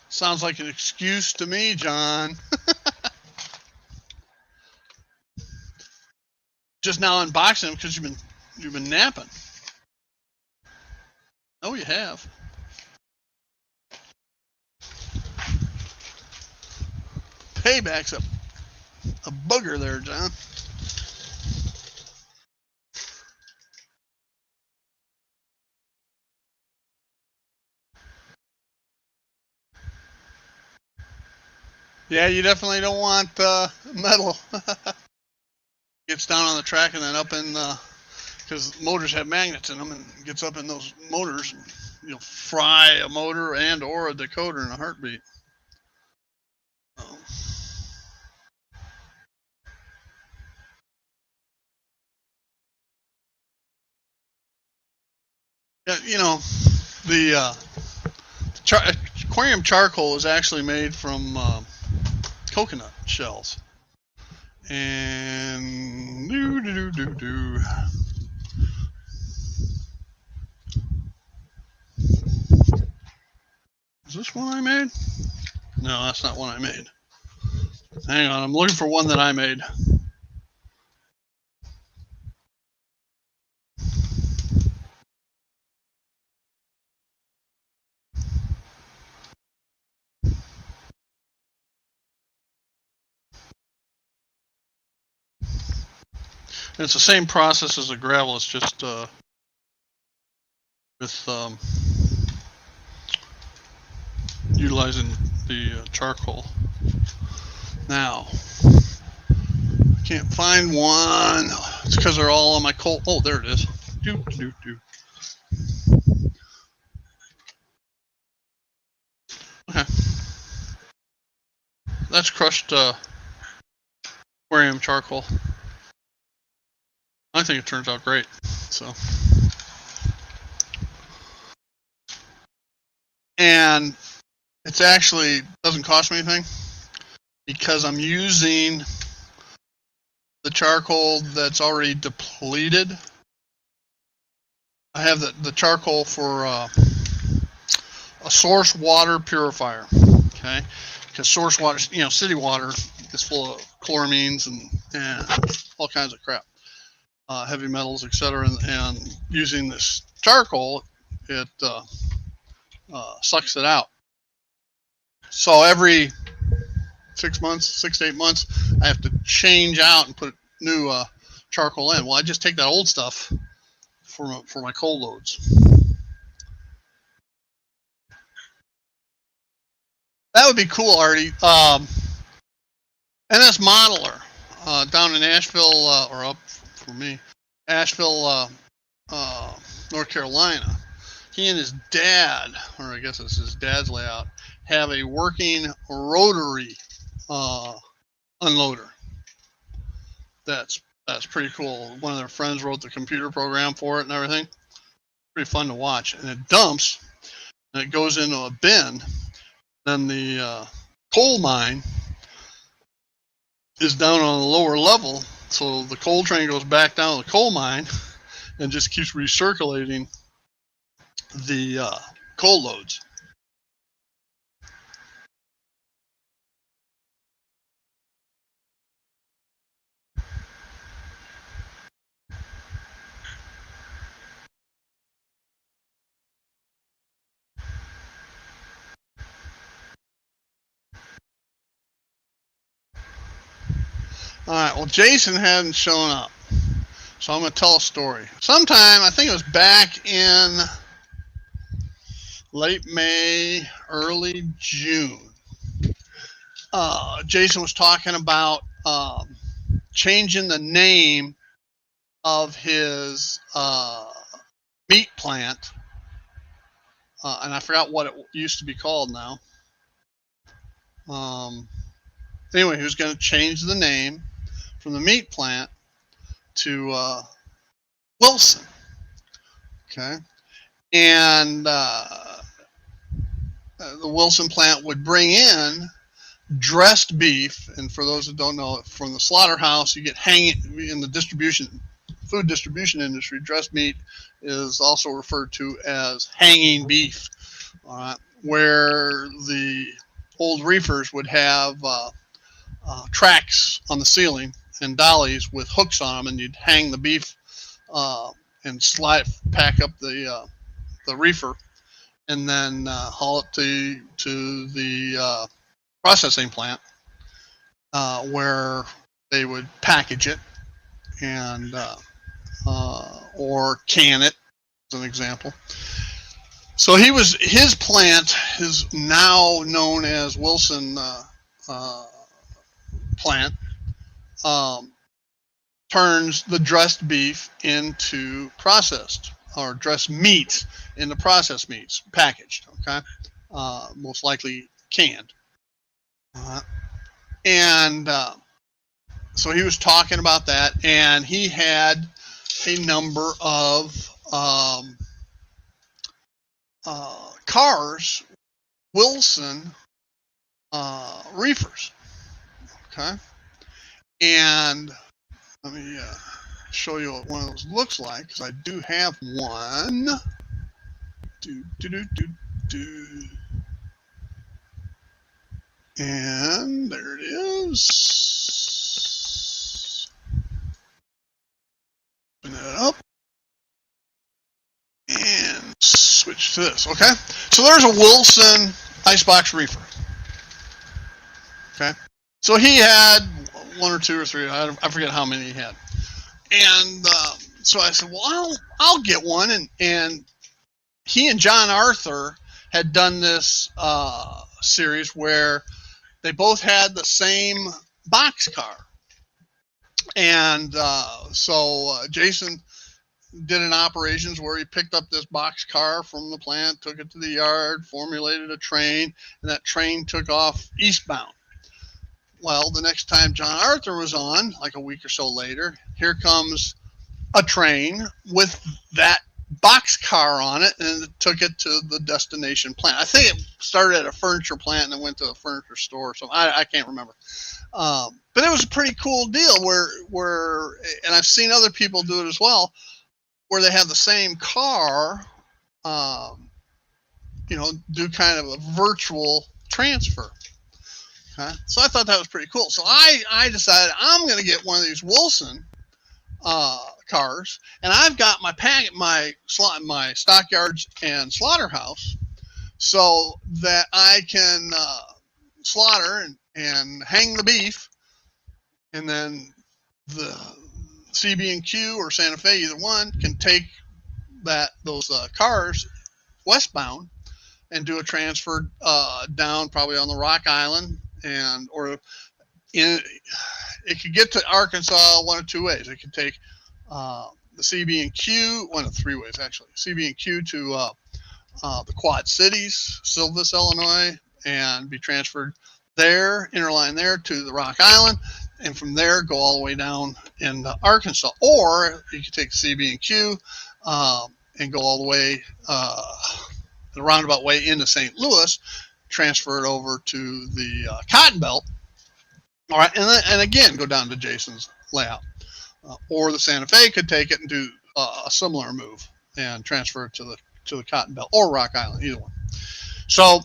Sounds like an excuse to me, John. Just now unboxing them because you've been napping. Oh, you have. Payback's a booger there, John. Yeah, you definitely don't want metal. Gets down on the track and then up in, because motors have magnets in them, and gets up in those motors, and you'll fry a motor and or a decoder in a heartbeat. Yeah, you know, the aquarium charcoal is actually made from coconut shells. And is this one I made? No, that's not one I made. Hang on, I'm looking for one that I made. And it's the same process as a gravel. It's just with utilizing the charcoal. Now, I can't find one. It's because they're all on my coal. Oh, there it is. Okay. That's crushed aquarium charcoal. I think it turns out great. So, and it's actually doesn't cost me anything because I'm using the charcoal that's already depleted. I have the charcoal for a source water purifier. Okay, because source water, city water is full of chloramines and all kinds of crap. Heavy metals, etc., and using this charcoal, it sucks it out. So every 6 to 8 months, I have to change out and put new charcoal in. Well, I just take that old stuff for my coal loads. That would be cool, Artie. NS Modeler down in Asheville, or up for me, Asheville, North Carolina. He and his dad, or I guess it's his dad's layout, have a working rotary unloader. That's pretty cool. One of their friends wrote the computer program for it and everything. Pretty fun to watch. And it dumps, and it goes into a bin. Then the coal mine is down on the lower level, so the coal train goes back down to the coal mine and just keeps recirculating the coal loads. All right. Well, Jason hadn't shown up, so I'm going to tell a story. Sometime, I think it was back in late May, early June. Jason was talking about changing the name of his meat plant, and I forgot what it used to be called now. Anyway, he was going to change the name from the meat plant to Wilson. Okay, and the Wilson plant would bring in dressed beef, and for those that don't know, from the slaughterhouse, you get hanging in the food distribution industry. Dressed meat is also referred to as hanging beef, where the old reefers would have tracks on the ceiling and dollies with hooks on them, and you'd hang the beef and pack up the reefer, and then haul it to the processing plant where they would package it and or can it, as an example. So his plant is now known as Wilson plant. Turns the dressed beef into processed, or dressed meat into processed meats, packaged. Okay, most likely canned. And so he was talking about that, and he had a number of cars, Wilson reefers. Okay, and let me show you what one of those looks like, because I do have one. And there it is. Open that up and switch to this. Okay, so there's a Wilson icebox reefer. Okay, so he had one or two or three, I forget how many he had, and so I said, well, I'll get one, and he and John Arthur had done this series where they both had the same boxcar, and so Jason did an operations where he picked up this boxcar from the plant, took it to the yard, formulated a train, and that train took off eastbound. Well, the next time John Arthur was on, like a week or so later, here comes a train with that boxcar on it, and it took it to the destination plant. I think it started at a furniture plant and then went to a furniture store. So I can't remember. But it was a pretty cool deal where, and I've seen other people do it as well, where they have the same car, do kind of a virtual transfer. Okay? So I thought that was pretty cool. So I decided I'm going to get one of these Wilson cars, and I've got my stockyards and slaughterhouse, so that I can slaughter and hang the beef, and then the CB&Q or Santa Fe, either one, can take those cars westbound and do a transfer down probably on the Rock Island, it could get to Arkansas one of two ways. It could take the CB&Q, one of three ways actually. CB&Q to the Quad Cities, Silvis, Illinois, and be transferred there, interline there to the Rock Island, and from there go all the way down in Arkansas. Or you could take CB&Q and go all the way the roundabout way into St. Louis, transfer it over to the Cotton Belt. All right, and again, go down to Jason's layout. Or the Santa Fe could take it and do a similar move and transfer it to the Cotton Belt or Rock Island, either one. So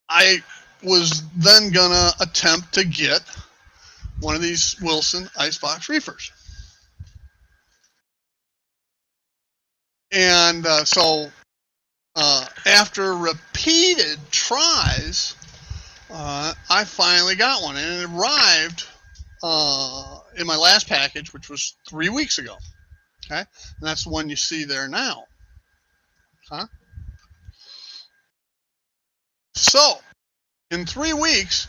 I was then going to attempt to get one of these Wilson icebox reefers. And so after repeated tries, I finally got one, and it arrived in my last package, which was 3 weeks ago. Okay, and that's the one you see there now. Huh? So, in 3 weeks,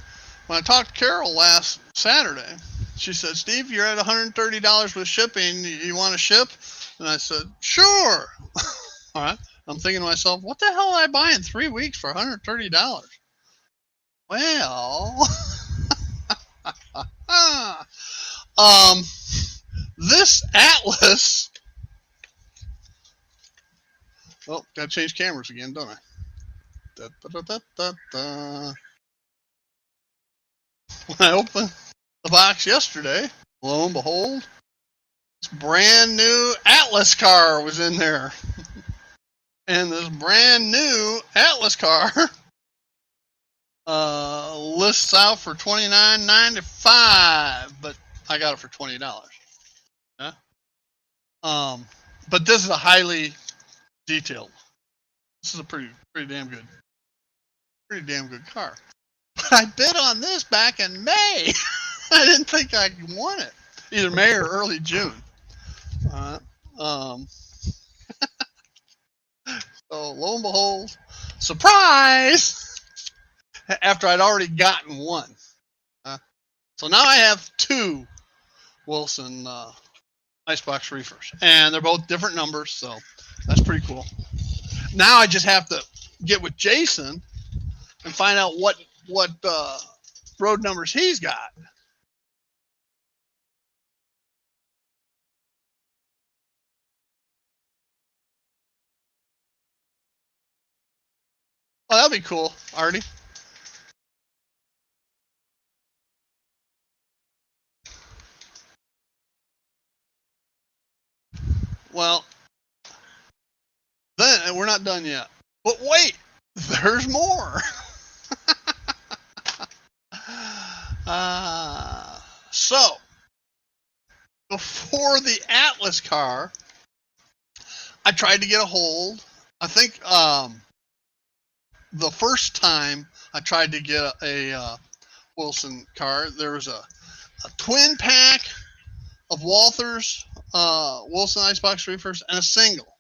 when I talked to Carol last Saturday, she said, "Steve, you're at $130 with shipping. You want to ship?" And I said, "Sure." All right. I'm thinking to myself, what the hell am I buying 3 weeks for $130? Well, this Atlas. Oh, gotta change cameras again, don't I? Da, da, da, da, da. When I opened the box yesterday, lo and behold, this brand new Atlas car was in there. And this brand new Atlas car lists out for $29.95, but I got it for $20. Yeah. But this is a highly detailed. This is a pretty damn good car. But I bid on this back in May. I didn't think I won it. Either May or early June. So lo and behold, surprise! After I'd already gotten one. So now I have 2 Wilson Icebox reefers, and they're both different numbers, so that's pretty cool. Now I just have to get with Jason and find out what road numbers he's got. Oh, that'd be cool, Artie. Well, then we're not done yet. But wait, there's more. So, before the Atlas car, I tried to get a hold. I think the first time I tried to get a Wilson car, there was a twin pack of Walthers Wilson Icebox reefers and a single.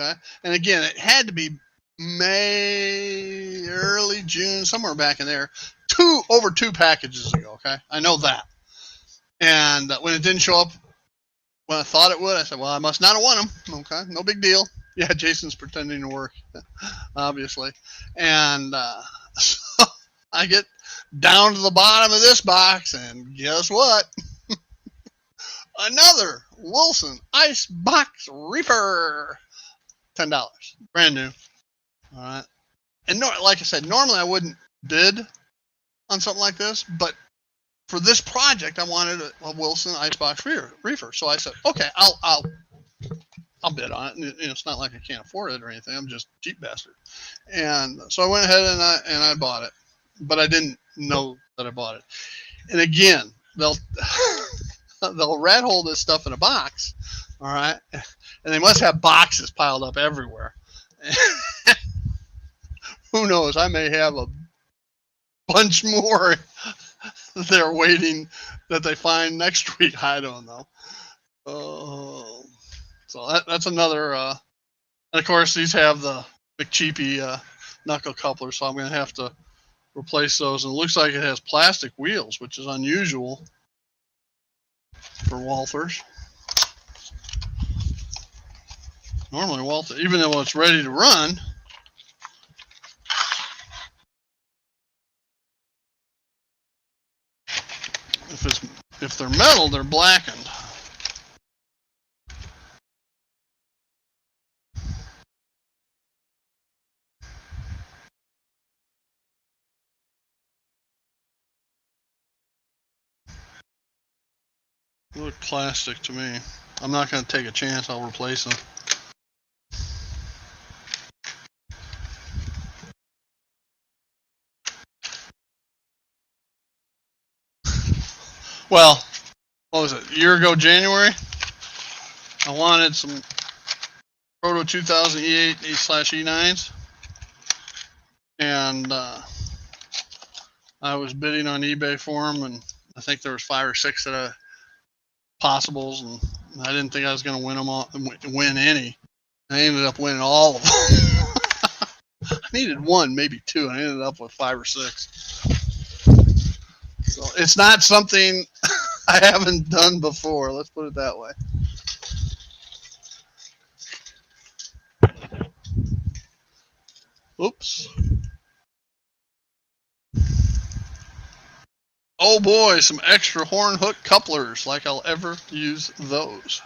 Okay, and again, it had to be May, early June, somewhere back in there. Over 2 packages ago. Okay, I know that. And when it didn't show up when I thought it would, I said, "Well, I must not have won them." Okay, no big deal. Yeah, Jason's pretending to work, obviously. And so I get down to the bottom of this box, and guess what? Another Wilson Icebox Reefer, $10, brand new. All right, and like I said, normally I wouldn't bid on something like this, but for this project, I wanted a Wilson Icebox reefer. So I said, okay, I'll bid on it. And it's not like I can't afford it or anything. I'm just a cheap bastard. And so I went ahead and I bought it, but I didn't know that I bought it. And again, they'll rat hole this stuff in a box, all right? And they must have boxes piled up everywhere. Who knows? I may have a bunch more they're waiting that they find next week. I don't know. So that's another. And of course, these have the McCheapy knuckle couplers, so I'm going to have to replace those. And it looks like it has plastic wheels, which is unusual for Walthers. Normally, Walther, even though it's ready to run, if they're metal, they're blackened. They look plastic to me. I'm not going to take a chance. I'll replace them. Well, what was it? A year ago, January, I wanted some Proto 2000 E8 E/E9s, and I was bidding on eBay for them, and I think there was 5 or 6 possibles, and I didn't think I was going to win them all, win any. I ended up winning all of them. I needed 1, maybe 2. I ended up with 5 or 6. So it's not something I haven't done before. Let's put it that way. Oops. Oh boy, some extra horn hook couplers. Like I'll ever use those.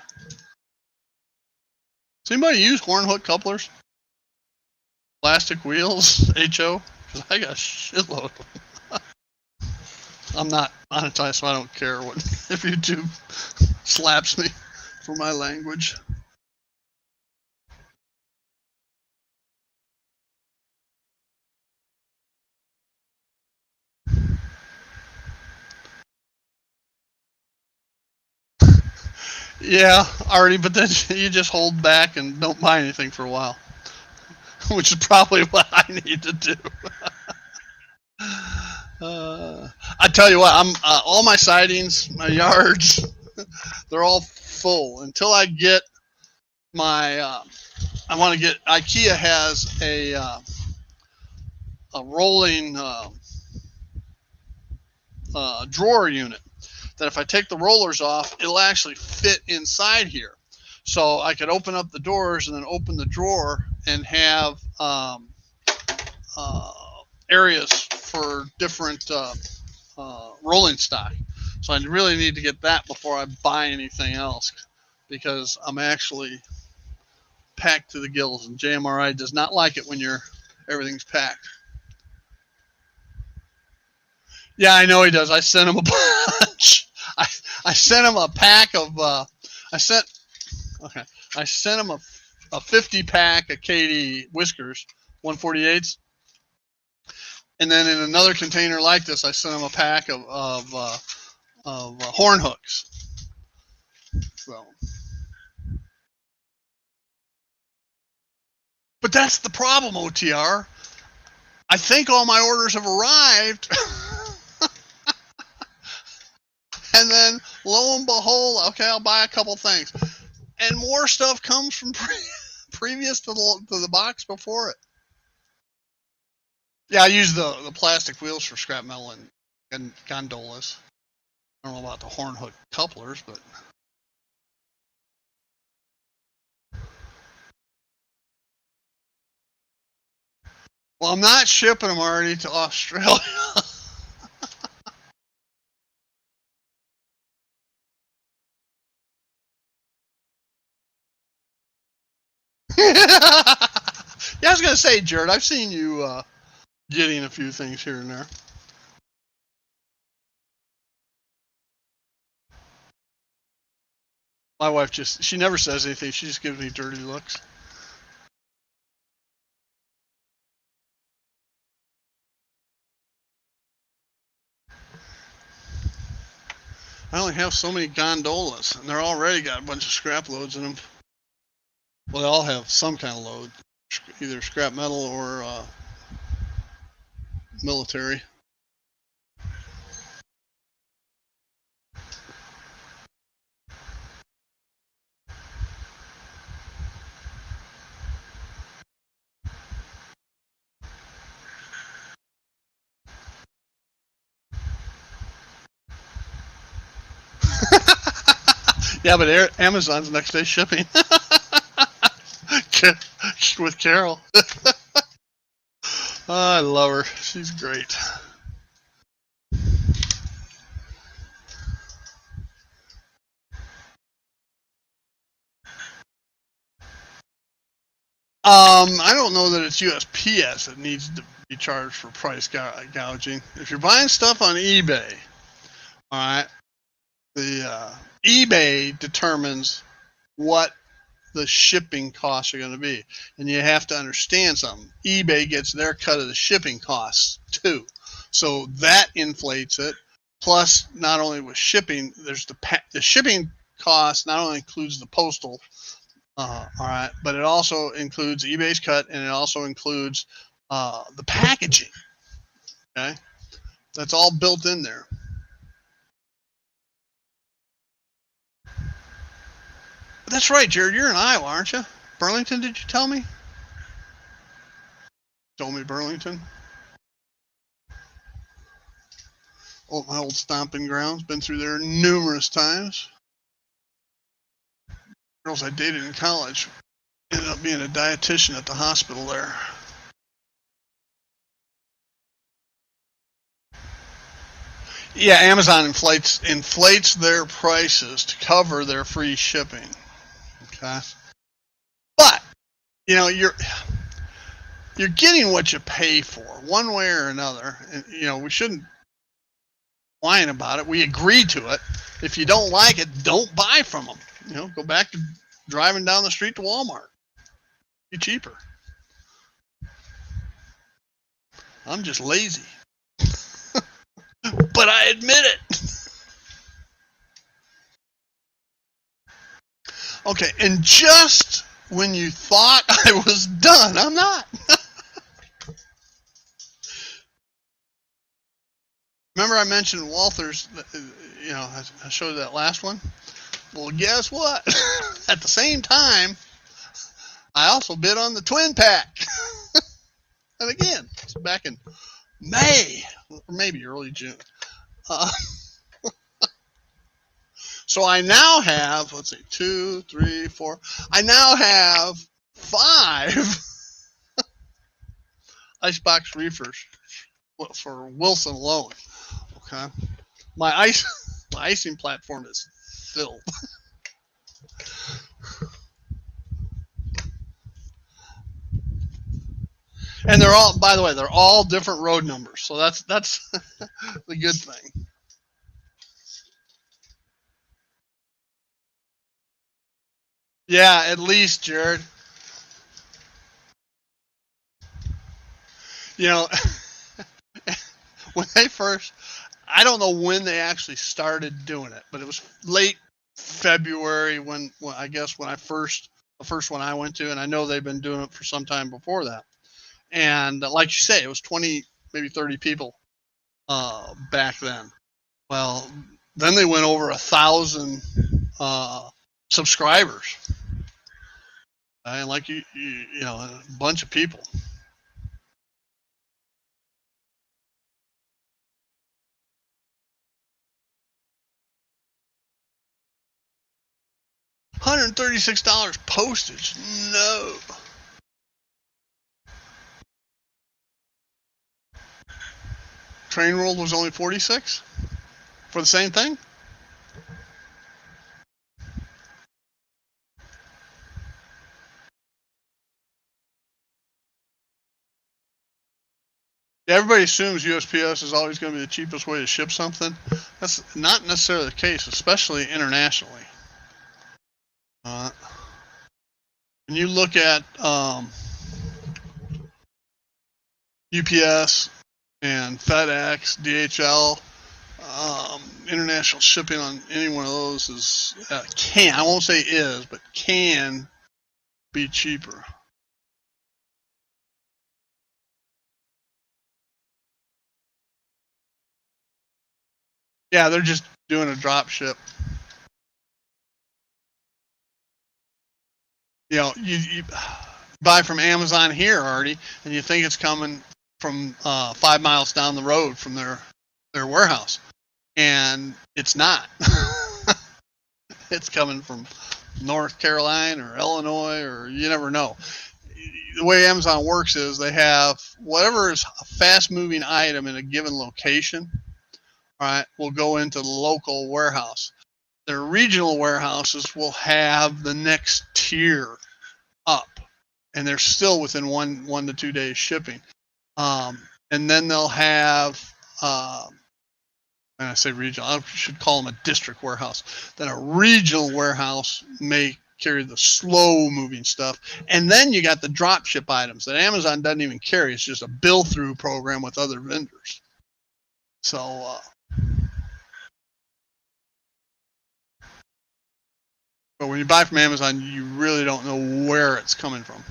Does anybody use horn hook couplers? Plastic wheels, HO? Because I got a shitload of them. I'm not monetized, so I don't care what if YouTube slaps me for my language. Yeah, already, but then you just hold back and don't buy anything for a while, which is probably what I need to do. I tell you what, I'm all my sidings, my yards, they're all full until I get my. I want to get. IKEA has a rolling drawer unit that if I take the rollers off, it'll actually fit inside here. So I could open up the doors and then open the drawer and have areas for different rolling stock. So I really need to get that before I buy anything else, because I'm actually packed to the gills, and JMRI does not like it when everything's packed. Yeah, I know he does. I sent him a bunch. I sent him a pack of. I sent him a 50 pack of KD Whiskers 148s, and then in another container like this, I sent him a pack of horn hooks. So, but that's the problem, OTR. I think all my orders have arrived. And then, lo and behold, okay, I'll buy a couple things. And more stuff comes from previous to the box before it. Yeah, I use the plastic wheels for scrap metal and gondolas. I don't know about the horn hook couplers, but... Well, I'm not shipping them already to Australia. Yeah, I was going to say, Jared, I've seen you getting a few things here and there. My wife she never says anything. She just gives me dirty looks. I only have so many gondolas, and they're already got a bunch of scrap loads in them. Well, they all have some kind of load, either scrap metal or military. Yeah, but Amazon's next day shipping with Carol. Oh, I love her. She's great. I don't know that it's USPS that needs to be charged for price gouging. If you're buying stuff on eBay, all right, the eBay determines what the shipping costs are going to be, and you have to understand something. eBay gets their cut of the shipping costs too, so that inflates it. Plus, not only with shipping, there's the shipping cost not only includes the postal. All right, but it also includes eBay's cut, and it also includes the packaging. Okay, That's all built in there. That's right, Jared. You're in Iowa, aren't you? Burlington, did you tell me? Told me Burlington. Oh, my old stomping grounds. Been through there numerous times. Girls I dated in college ended up being a dietitian at the hospital there. Yeah, Amazon inflates their prices to cover their free shipping. Okay, but you know you're getting what you pay for one way or another. And, you know, we shouldn't whine about it. We agree to it. If you don't like it, don't buy from them. You know, go back to driving down the street to Walmart. Be cheaper. I'm just lazy. But I admit it. Okay, and just when you thought I was done, I'm not. Remember I mentioned Walthers, you know, I showed that last one? Well, guess what? At the same time, I also bid on the twin pack. And again, it's back in May, or maybe early June. So I now have, let's see, 2, 3, 4. I now have 5 icebox reefers for Wilson alone. Okay, my icing platform is filled. And they're all, by the way, they're all different road numbers. So that's the good thing. Yeah, at least, Jared. You know, when they first, I don't know when they actually started doing it, but it was late February when I guess when the first one I went to, and I know they've been doing it for some time before that. And like you say, it was 20, maybe 30 people back then. Well, then they went over 1,000 subscribers, and like you know, a bunch of people. $136 postage. No. Train World was only 46 for the same thing. Everybody assumes USPS is always going to be the cheapest way to ship something. That's not necessarily the case, especially internationally. When you look at UPS and FedEx, DHL, international shipping on any one of those is I won't say is, but can be cheaper. Yeah, they're just doing a drop ship. You know, you buy from Amazon here already, and you think it's coming from 5 miles down the road from their warehouse, and it's not. It's coming from North Carolina or Illinois, or you never know. The way Amazon works is they have whatever is a fast-moving item in a given location, all right, will go into the local warehouse. Their regional warehouses will have the next tier up, and they're still within one to 2 days shipping. And then they'll have, and I say regional, I should call them a district warehouse. Then a regional warehouse may carry the slow moving stuff. And then you got the drop ship items that Amazon doesn't even carry. It's just a bill through program with other vendors. So, but when you buy from Amazon, you really don't know where it's coming from.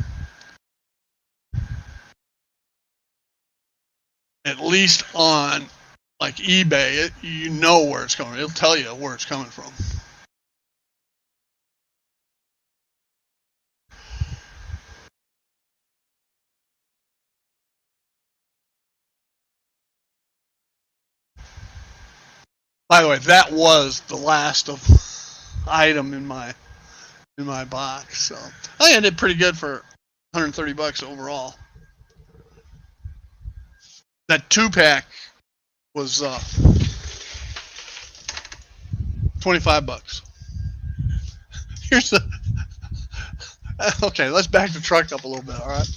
At least on like eBay, you know where it's coming. It'll tell you where it's coming from. By the way, that was the last of item in my box. So I think I did pretty good for $130 overall. That 2-pack was $25. Here's the okay. Let's back the truck up a little bit. All right.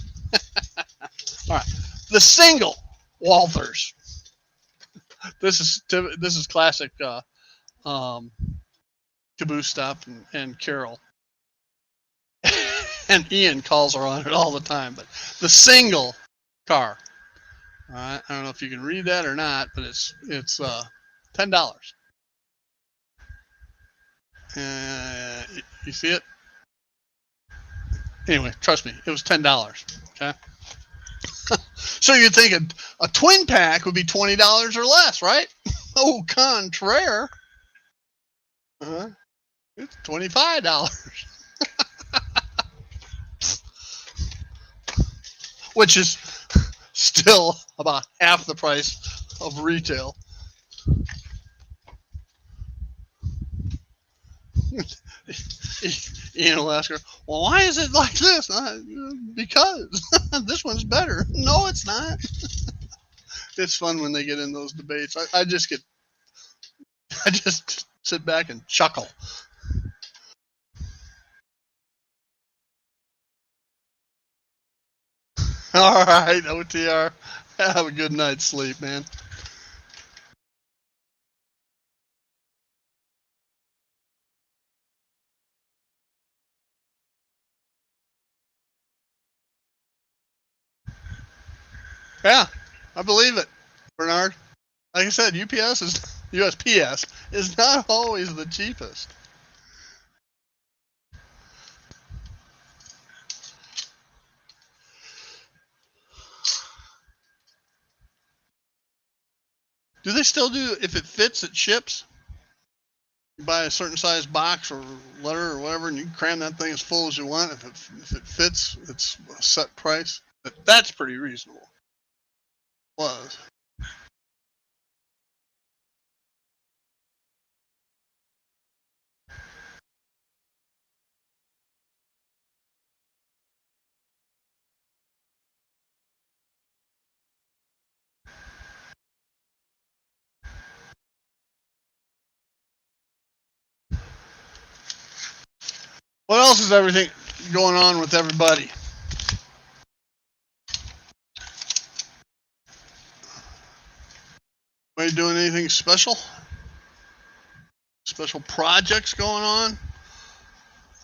All right. The single Walthers. This is classic caboose stuff and Carol. And Ian calls her on it all the time. But the single car. All right. I don't know if you can read that or not, but it's $10. You see it? Anyway, trust me, it was $10. Okay. So you'd think a twin pack would be $20 or less, right? Au contraire. It's $25. Which is still about half the price of retail. Ian will ask her, well, why is it like this? Because this one's better. No, it's not. It's fun when they get in those debates. I just sit back and chuckle. All right, OTR. Have a good night's sleep, man. Yeah, I believe it, Bernard. Like I said, USPS is not always the cheapest. Do they still do, if it fits, it ships? You buy a certain size box or letter or whatever, and you can cram that thing as full as you want. If it fits, it's a set price. That's pretty reasonable. Was. What else is everything going on with everybody? Are you doing anything special? Special projects going on?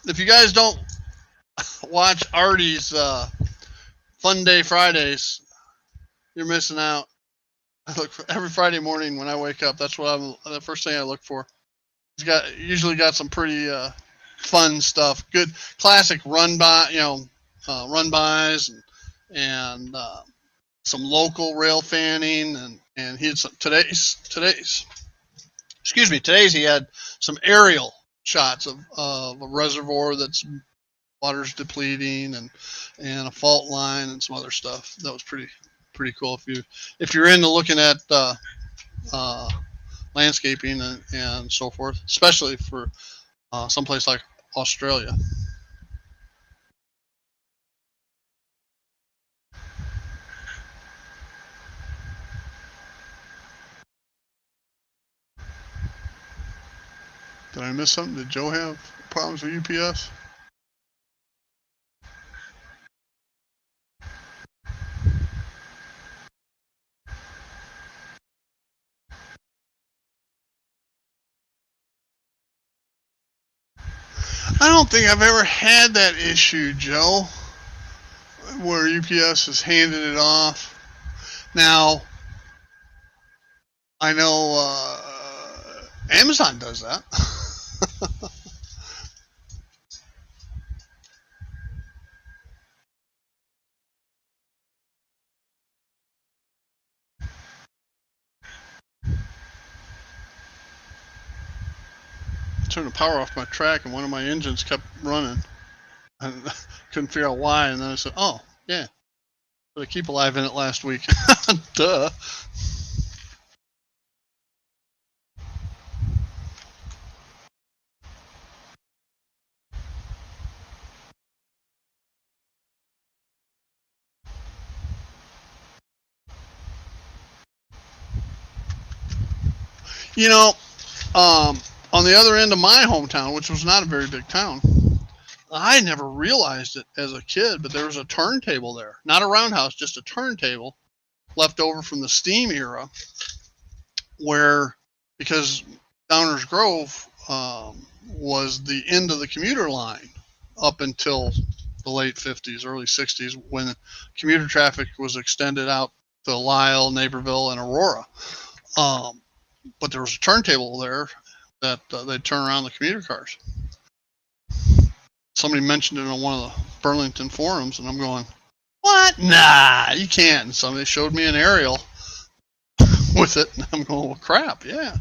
If you guys don't watch Artie's Fun Day Fridays, you're missing out. I look for every Friday morning when I wake up. That's what the first thing I look for. He's usually got some pretty fun stuff. Good classic run bys and some local rail fanning and he had some today's he had some aerial shots of a reservoir that's water's depleting and a fault line and some other stuff. That was pretty cool. If you're into looking at landscaping and so forth, especially for someplace like Australia. Did I miss something? Did Joe have problems with UPS? I don't think I've ever had that issue, Joe, where UPS has handed it off. Now, I know Amazon does that. turned the power off my track, and one of my engines kept running. And couldn't figure out why. And then I said, "Oh, yeah, put a Keep Alive in it last week." Duh. You know, on the other end of my hometown, which was not a very big town, I never realized it as a kid, but there was a turntable there. Not a roundhouse, just a turntable left over from the steam era, where, because Downers Grove was the end of the commuter line up until the late 50s, early 60s, when commuter traffic was extended out to Lisle, Naperville, and Aurora. But there was a turntable there that they'd turn around the commuter cars. Somebody mentioned it on one of the Burlington forums, and I'm going, "What? Nah, you can't." And somebody showed me an aerial with it, and I'm going, "Well, crap, yeah."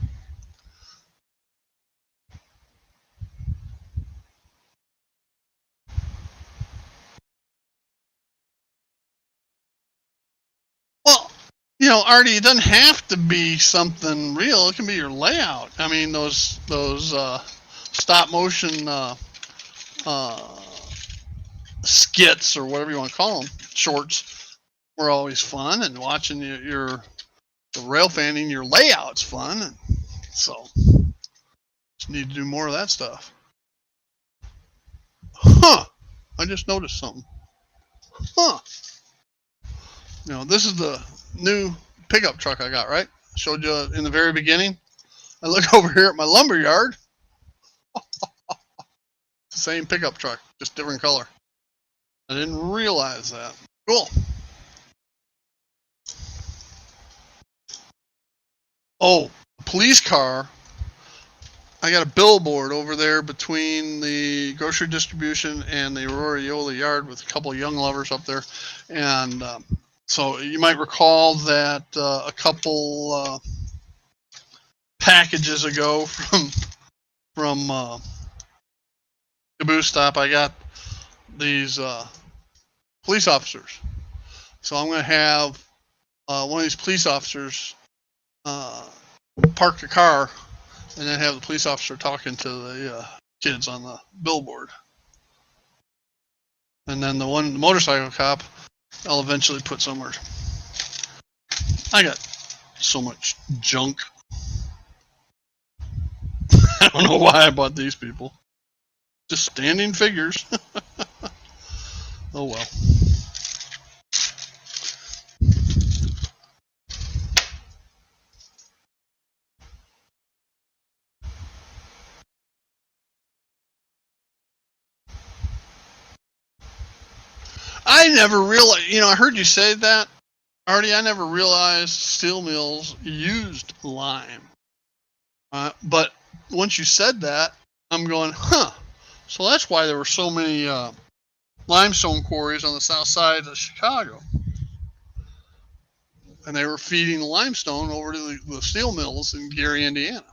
Well, Artie, it doesn't have to be something real. It can be your layout. I mean, those stop motion skits, or whatever you want to call them, shorts, were always fun, and watching the rail fanning your layout's fun, and so just need to do more of that stuff. Huh? I just noticed something. Huh? This is the new pickup truck I got, right? I showed you in the very beginning. I look over here at my lumber yard. Same pickup truck, just different color. I didn't realize that. Cool. Oh, police car. I got a billboard over there between the grocery distribution and the Aurora Yola yard with a couple of young lovers up there. And so you might recall that a couple packages ago from Caboose Stop, I got these police officers. So I'm going to have one of these police officers park the car, and then have the police officer talking to the kids on the billboard. And then the motorcycle cop, I'll eventually put somewhere. I got so much junk. I don't know why I bought these people. Just standing figures. Oh well. I never realized, I heard you say that, Artie. I never realized steel mills used lime. But once you said that, I'm going, huh. So that's why there were so many limestone quarries on the south side of Chicago. And they were feeding the limestone over to the steel mills in Gary, Indiana.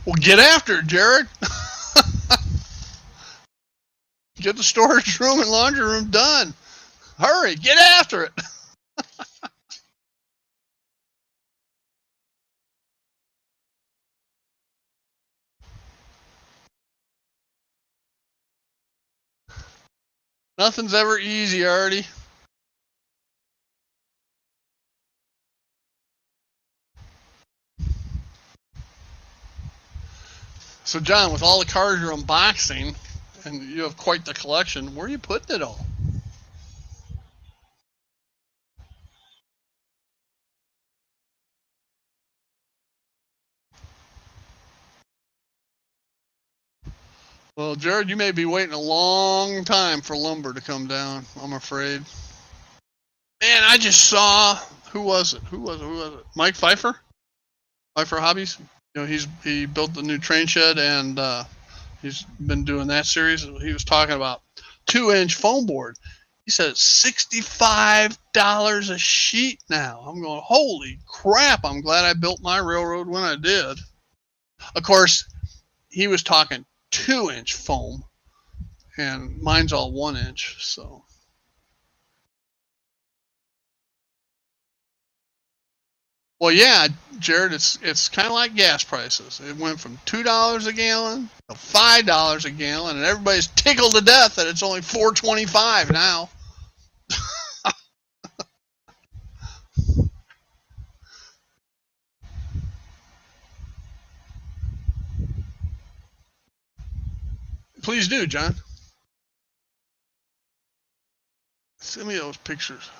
Well, get after it, Jared. Get the storage room and laundry room done. Hurry, get after it. Nothing's ever easy, Artie. So, John, with all the cars you're unboxing, and you have quite the collection, where are you putting it all? Well, Jared, you may be waiting a long time for lumber to come down, I'm afraid. Man, I just saw, who was it? Mike Pfeiffer? Pfeiffer Hobbies? He built the new train shed, and he's been doing that series. He was talking about 2-inch foam board. He said $65 a sheet now. I'm going, holy crap, I'm glad I built my railroad when I did. Of course, he was talking 2-inch foam, and mine's all 1-inch, so. Well, yeah, Jared, it's kind of like gas prices. It went from $2 a gallon to $5 a gallon, and everybody's tickled to death that it's only $4.25 now. Please do, John. Send me those pictures.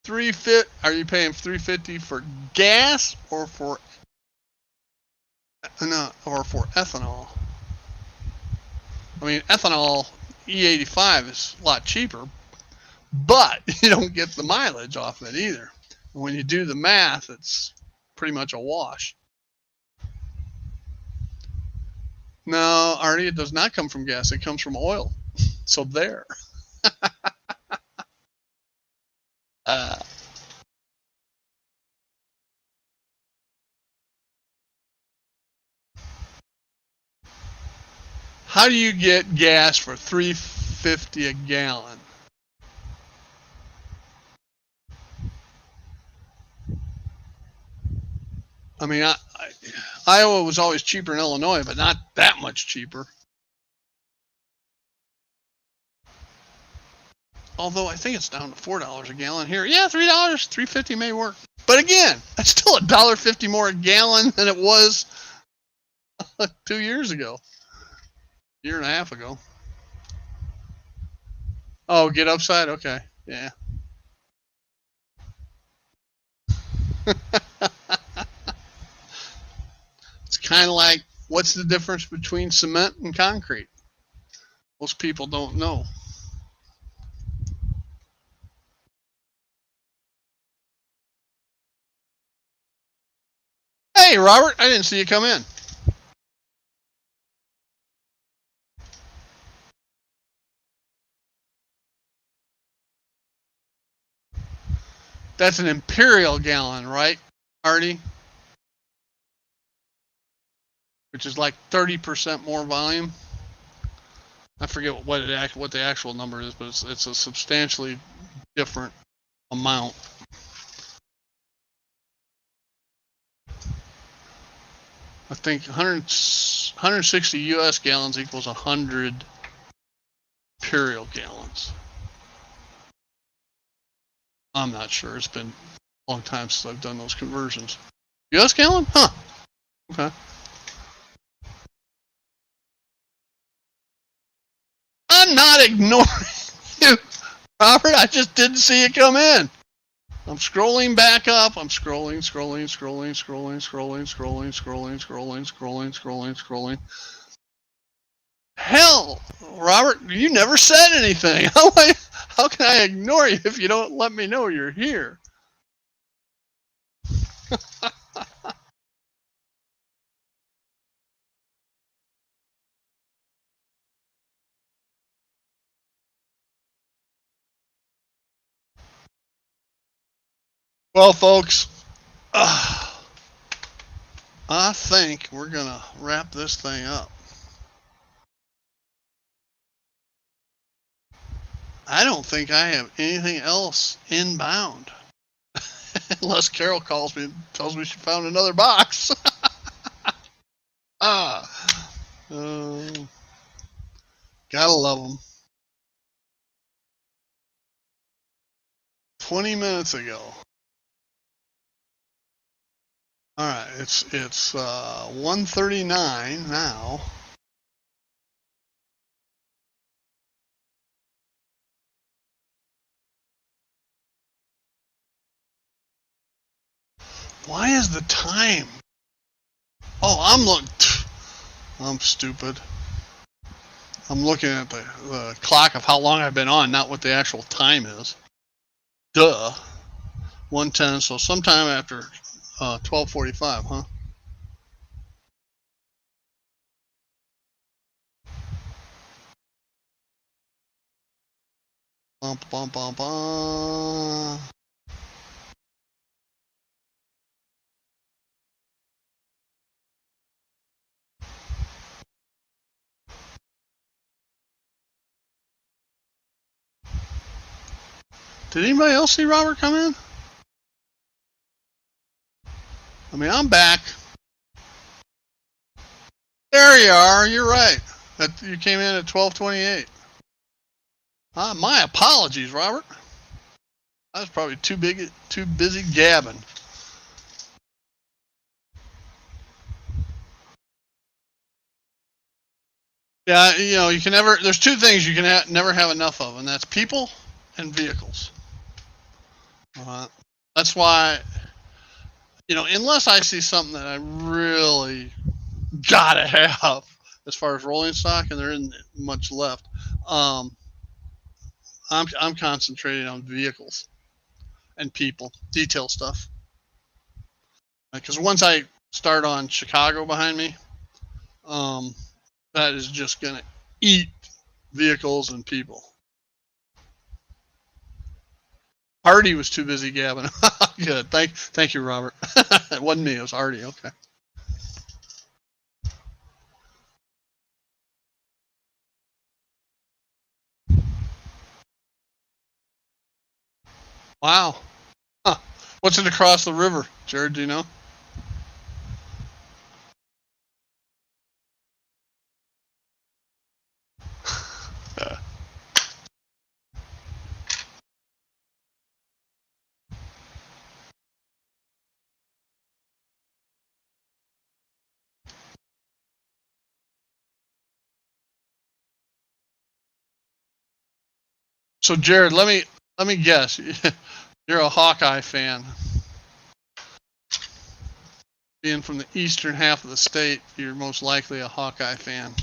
Are you paying $3.50 for gas or for ethanol? I mean, ethanol E85 is a lot cheaper, but you don't get the mileage off it either. When you do the math, it's pretty much a wash. No, Artie, it does not come from gas. It comes from oil. So there. How do you get gas for $3.50 a gallon? I mean, Iowa was always cheaper than Illinois, but not that much cheaper. Although I think it's down to $4 a gallon here. Yeah, $3, $3.50 may work. But again, that's still $1.50 more a gallon than it was 2 years ago. Year and a half ago. Oh, get upside? Okay. Yeah. It's kind of like, what's the difference between cement and concrete? Most people don't know. Hey, Robert, I didn't see you come in. That's an imperial gallon, right, Artie? Which is like 30% more volume. I forget what the actual number is, but it's a substantially different amount. I think 160 U.S. gallons equals 100 imperial gallons. I'm not sure. It's been a long time since I've done those conversions. U.S. gallon? Huh. Okay. I'm not ignoring you, Robert. I just didn't see you come in. I'm scrolling back up. I'm scrolling. Hell, Robert, you never said anything. How can I ignore you if you don't let me know you're here? Well, folks, I think we're going to wrap this thing up. I don't think I have anything else inbound. Unless Carol calls me and tells me she found another box. Gotta love them. 20 minutes ago. All right, it's 1:39 now. Why is the time? Oh, I'm stupid. I'm looking at the clock of how long I've been on, not what the actual time is. Duh. 1:10, so sometime after 12:45, huh? Bum, bum, bum, bum. Did anybody else see Robert come in? I mean, I'm back. There you are. You're right. You came in at 12:28. My apologies, Robert. I was probably too busy gabbing. Yeah, you can never. There's two things you can never have enough of, and that's people and vehicles. That's why, unless I see something that I really gotta have as far as rolling stock, and there isn't much left. I'm concentrating on vehicles and people, detail stuff. Because once I start on Chicago behind me, that is just gonna eat vehicles and people. Hardy was too busy gabbing. Good. Thank you, Robert. It wasn't me. It was Hardy. Okay. Wow. Huh. What's it across the river, Jared? Do you know? So, Jared, let me guess. You're a Hawkeye fan. Being from the eastern half of the state, you're most likely a Hawkeye fan.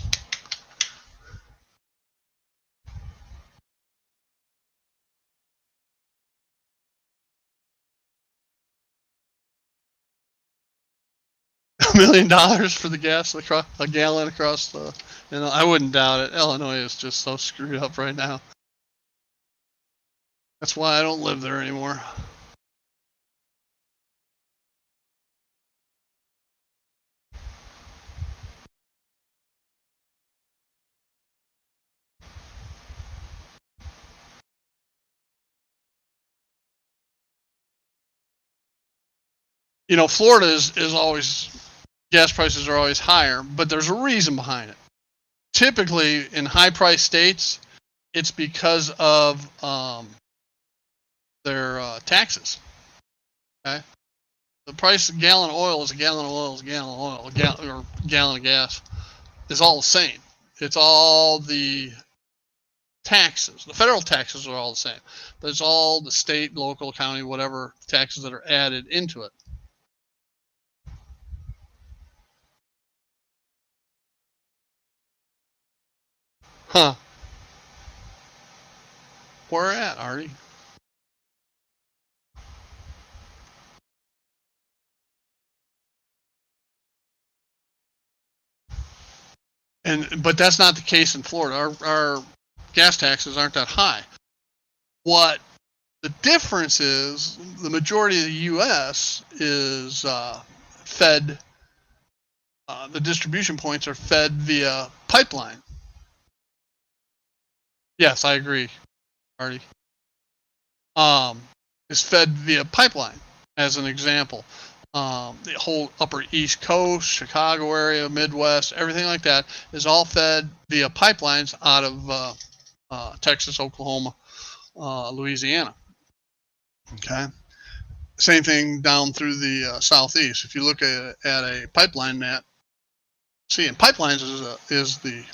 $1 million for the gas a gallon across the. I wouldn't doubt it. Illinois is just so screwed up right now. That's why I don't live there anymore. Florida is always, gas prices are always higher, but there's a reason behind it. Typically, in high-priced states, it's because of their taxes. Okay, the price of a gallon of oil is a gallon of oil is a gallon of oil, a gallon of gas is all the same. It's all the taxes. The federal taxes are all the same, but it's all the state, local, county, whatever taxes that are added into it. Huh. Where at, Artie? But that's not the case in Florida. Our gas taxes aren't that high. What the difference is, the majority of the U.S. is fed. The distribution points are fed via pipeline. Yes, I agree, Artie. Is fed via pipeline, as an example. The whole upper East Coast, Chicago area, Midwest, everything like that is all fed via pipelines out of Texas, Oklahoma, Louisiana. Okay. Same thing down through the southeast. If you look at a pipeline map, and pipelines is the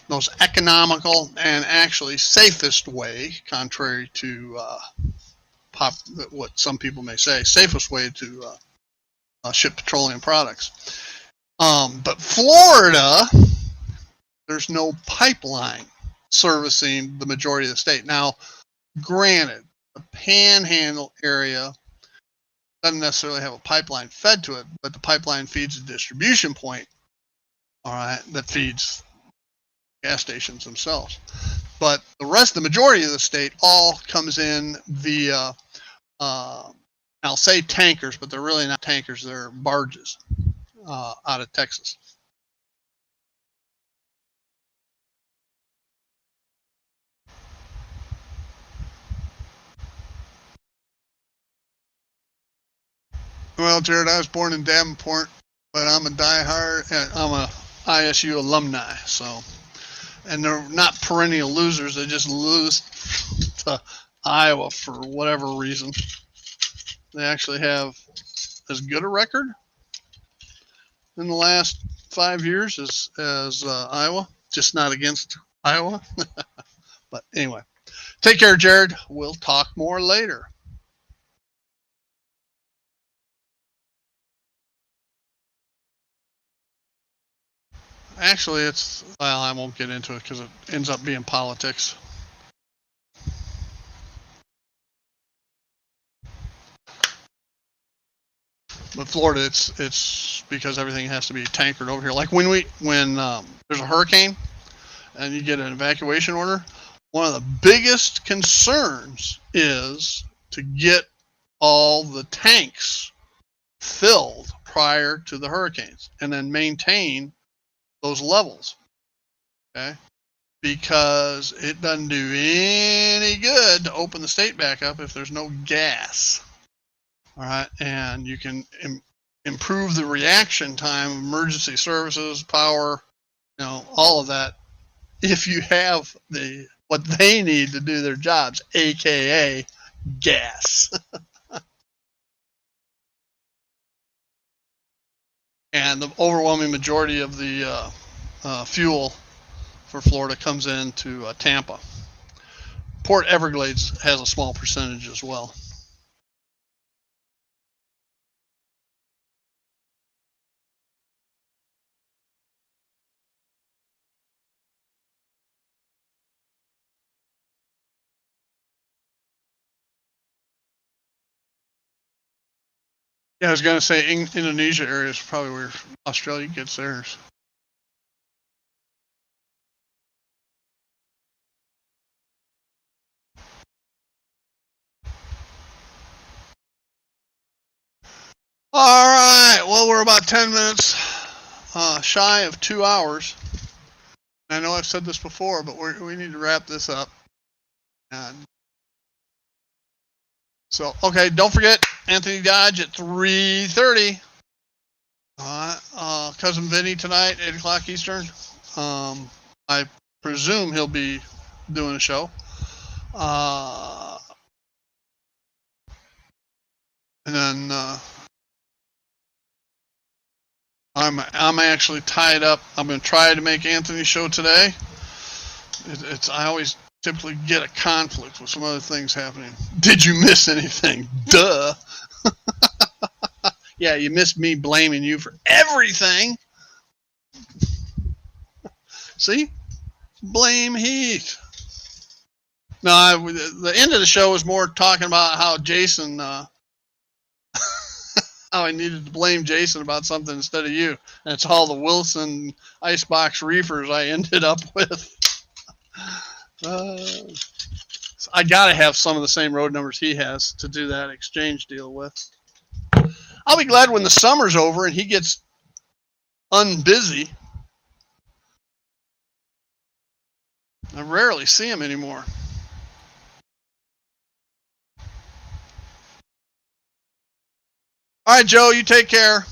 most economical and actually safest way, contrary to what some people may say, safest way to ship petroleum products. But Florida there's no pipeline servicing the majority of the state. Now, granted, the Panhandle area doesn't necessarily have a pipeline fed to it, but the pipeline feeds a distribution point, all right, that feeds gas stations themselves. But the majority of the state all comes in via, I'll say tankers, but they're really not tankers, they're barges out of Texas. Well, Jared, I was born in Davenport, but I'm a ISU alumni, so, and they're not perennial losers. They just lose to Iowa for whatever reason. They actually have as good a record in the last 5 years as Iowa, just not against Iowa. But anyway, take care, Jared. We'll talk more later. Actually, well, I won't get into it because it ends up being politics. But Florida, it's because everything has to be tankered over here. Like when there's a hurricane and you get an evacuation order, one of the biggest concerns is to get all the tanks filled prior to the hurricanes and then maintain those levels. Okay? Because it doesn't do any good to open the state back up if there's no gas. All right, and you can improve the reaction time of emergency services, power, all of that, if you have what they need to do their jobs, aka gas. And the overwhelming majority of the fuel for Florida comes into Tampa. Port Everglades has a small percentage as well. Yeah, I was going to say Indonesia area is probably where Australia gets theirs. All right. Well, we're about 10 minutes shy of 2 hours. I know I've said this before, but we need to wrap this up. And so, okay, don't forget Anthony Dodge at 3:30. Cousin Vinny tonight, 8 o'clock Eastern. I presume he'll be doing a show. And then I'm actually tied up. I'm going to try to make Anthony's show today. I always typically get a conflict with some other things happening. Did you miss anything? Duh. Yeah, you missed me blaming you for everything. See? Blame Heath. No, the end of the show was more talking about how Jason, how I needed to blame Jason about something instead of you. And it's all the Wilson Icebox reefers I ended up with. I got to have some of the same road numbers he has to do that exchange deal with. I'll be glad when the summer's over and he gets unbusy. I rarely see him anymore. All right, Joe, you take care.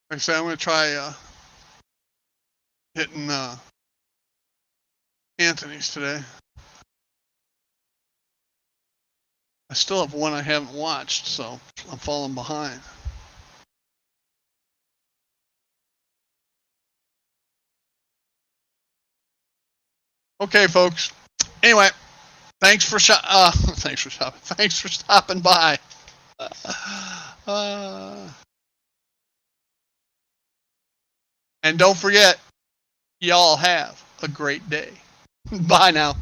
Like I said, I'm going to try hitting Anthony's today. I still have one I haven't watched, so I'm falling behind. Okay, folks. Anyway, thanks for stopping by. And don't forget, y'all have a great day. Bye now.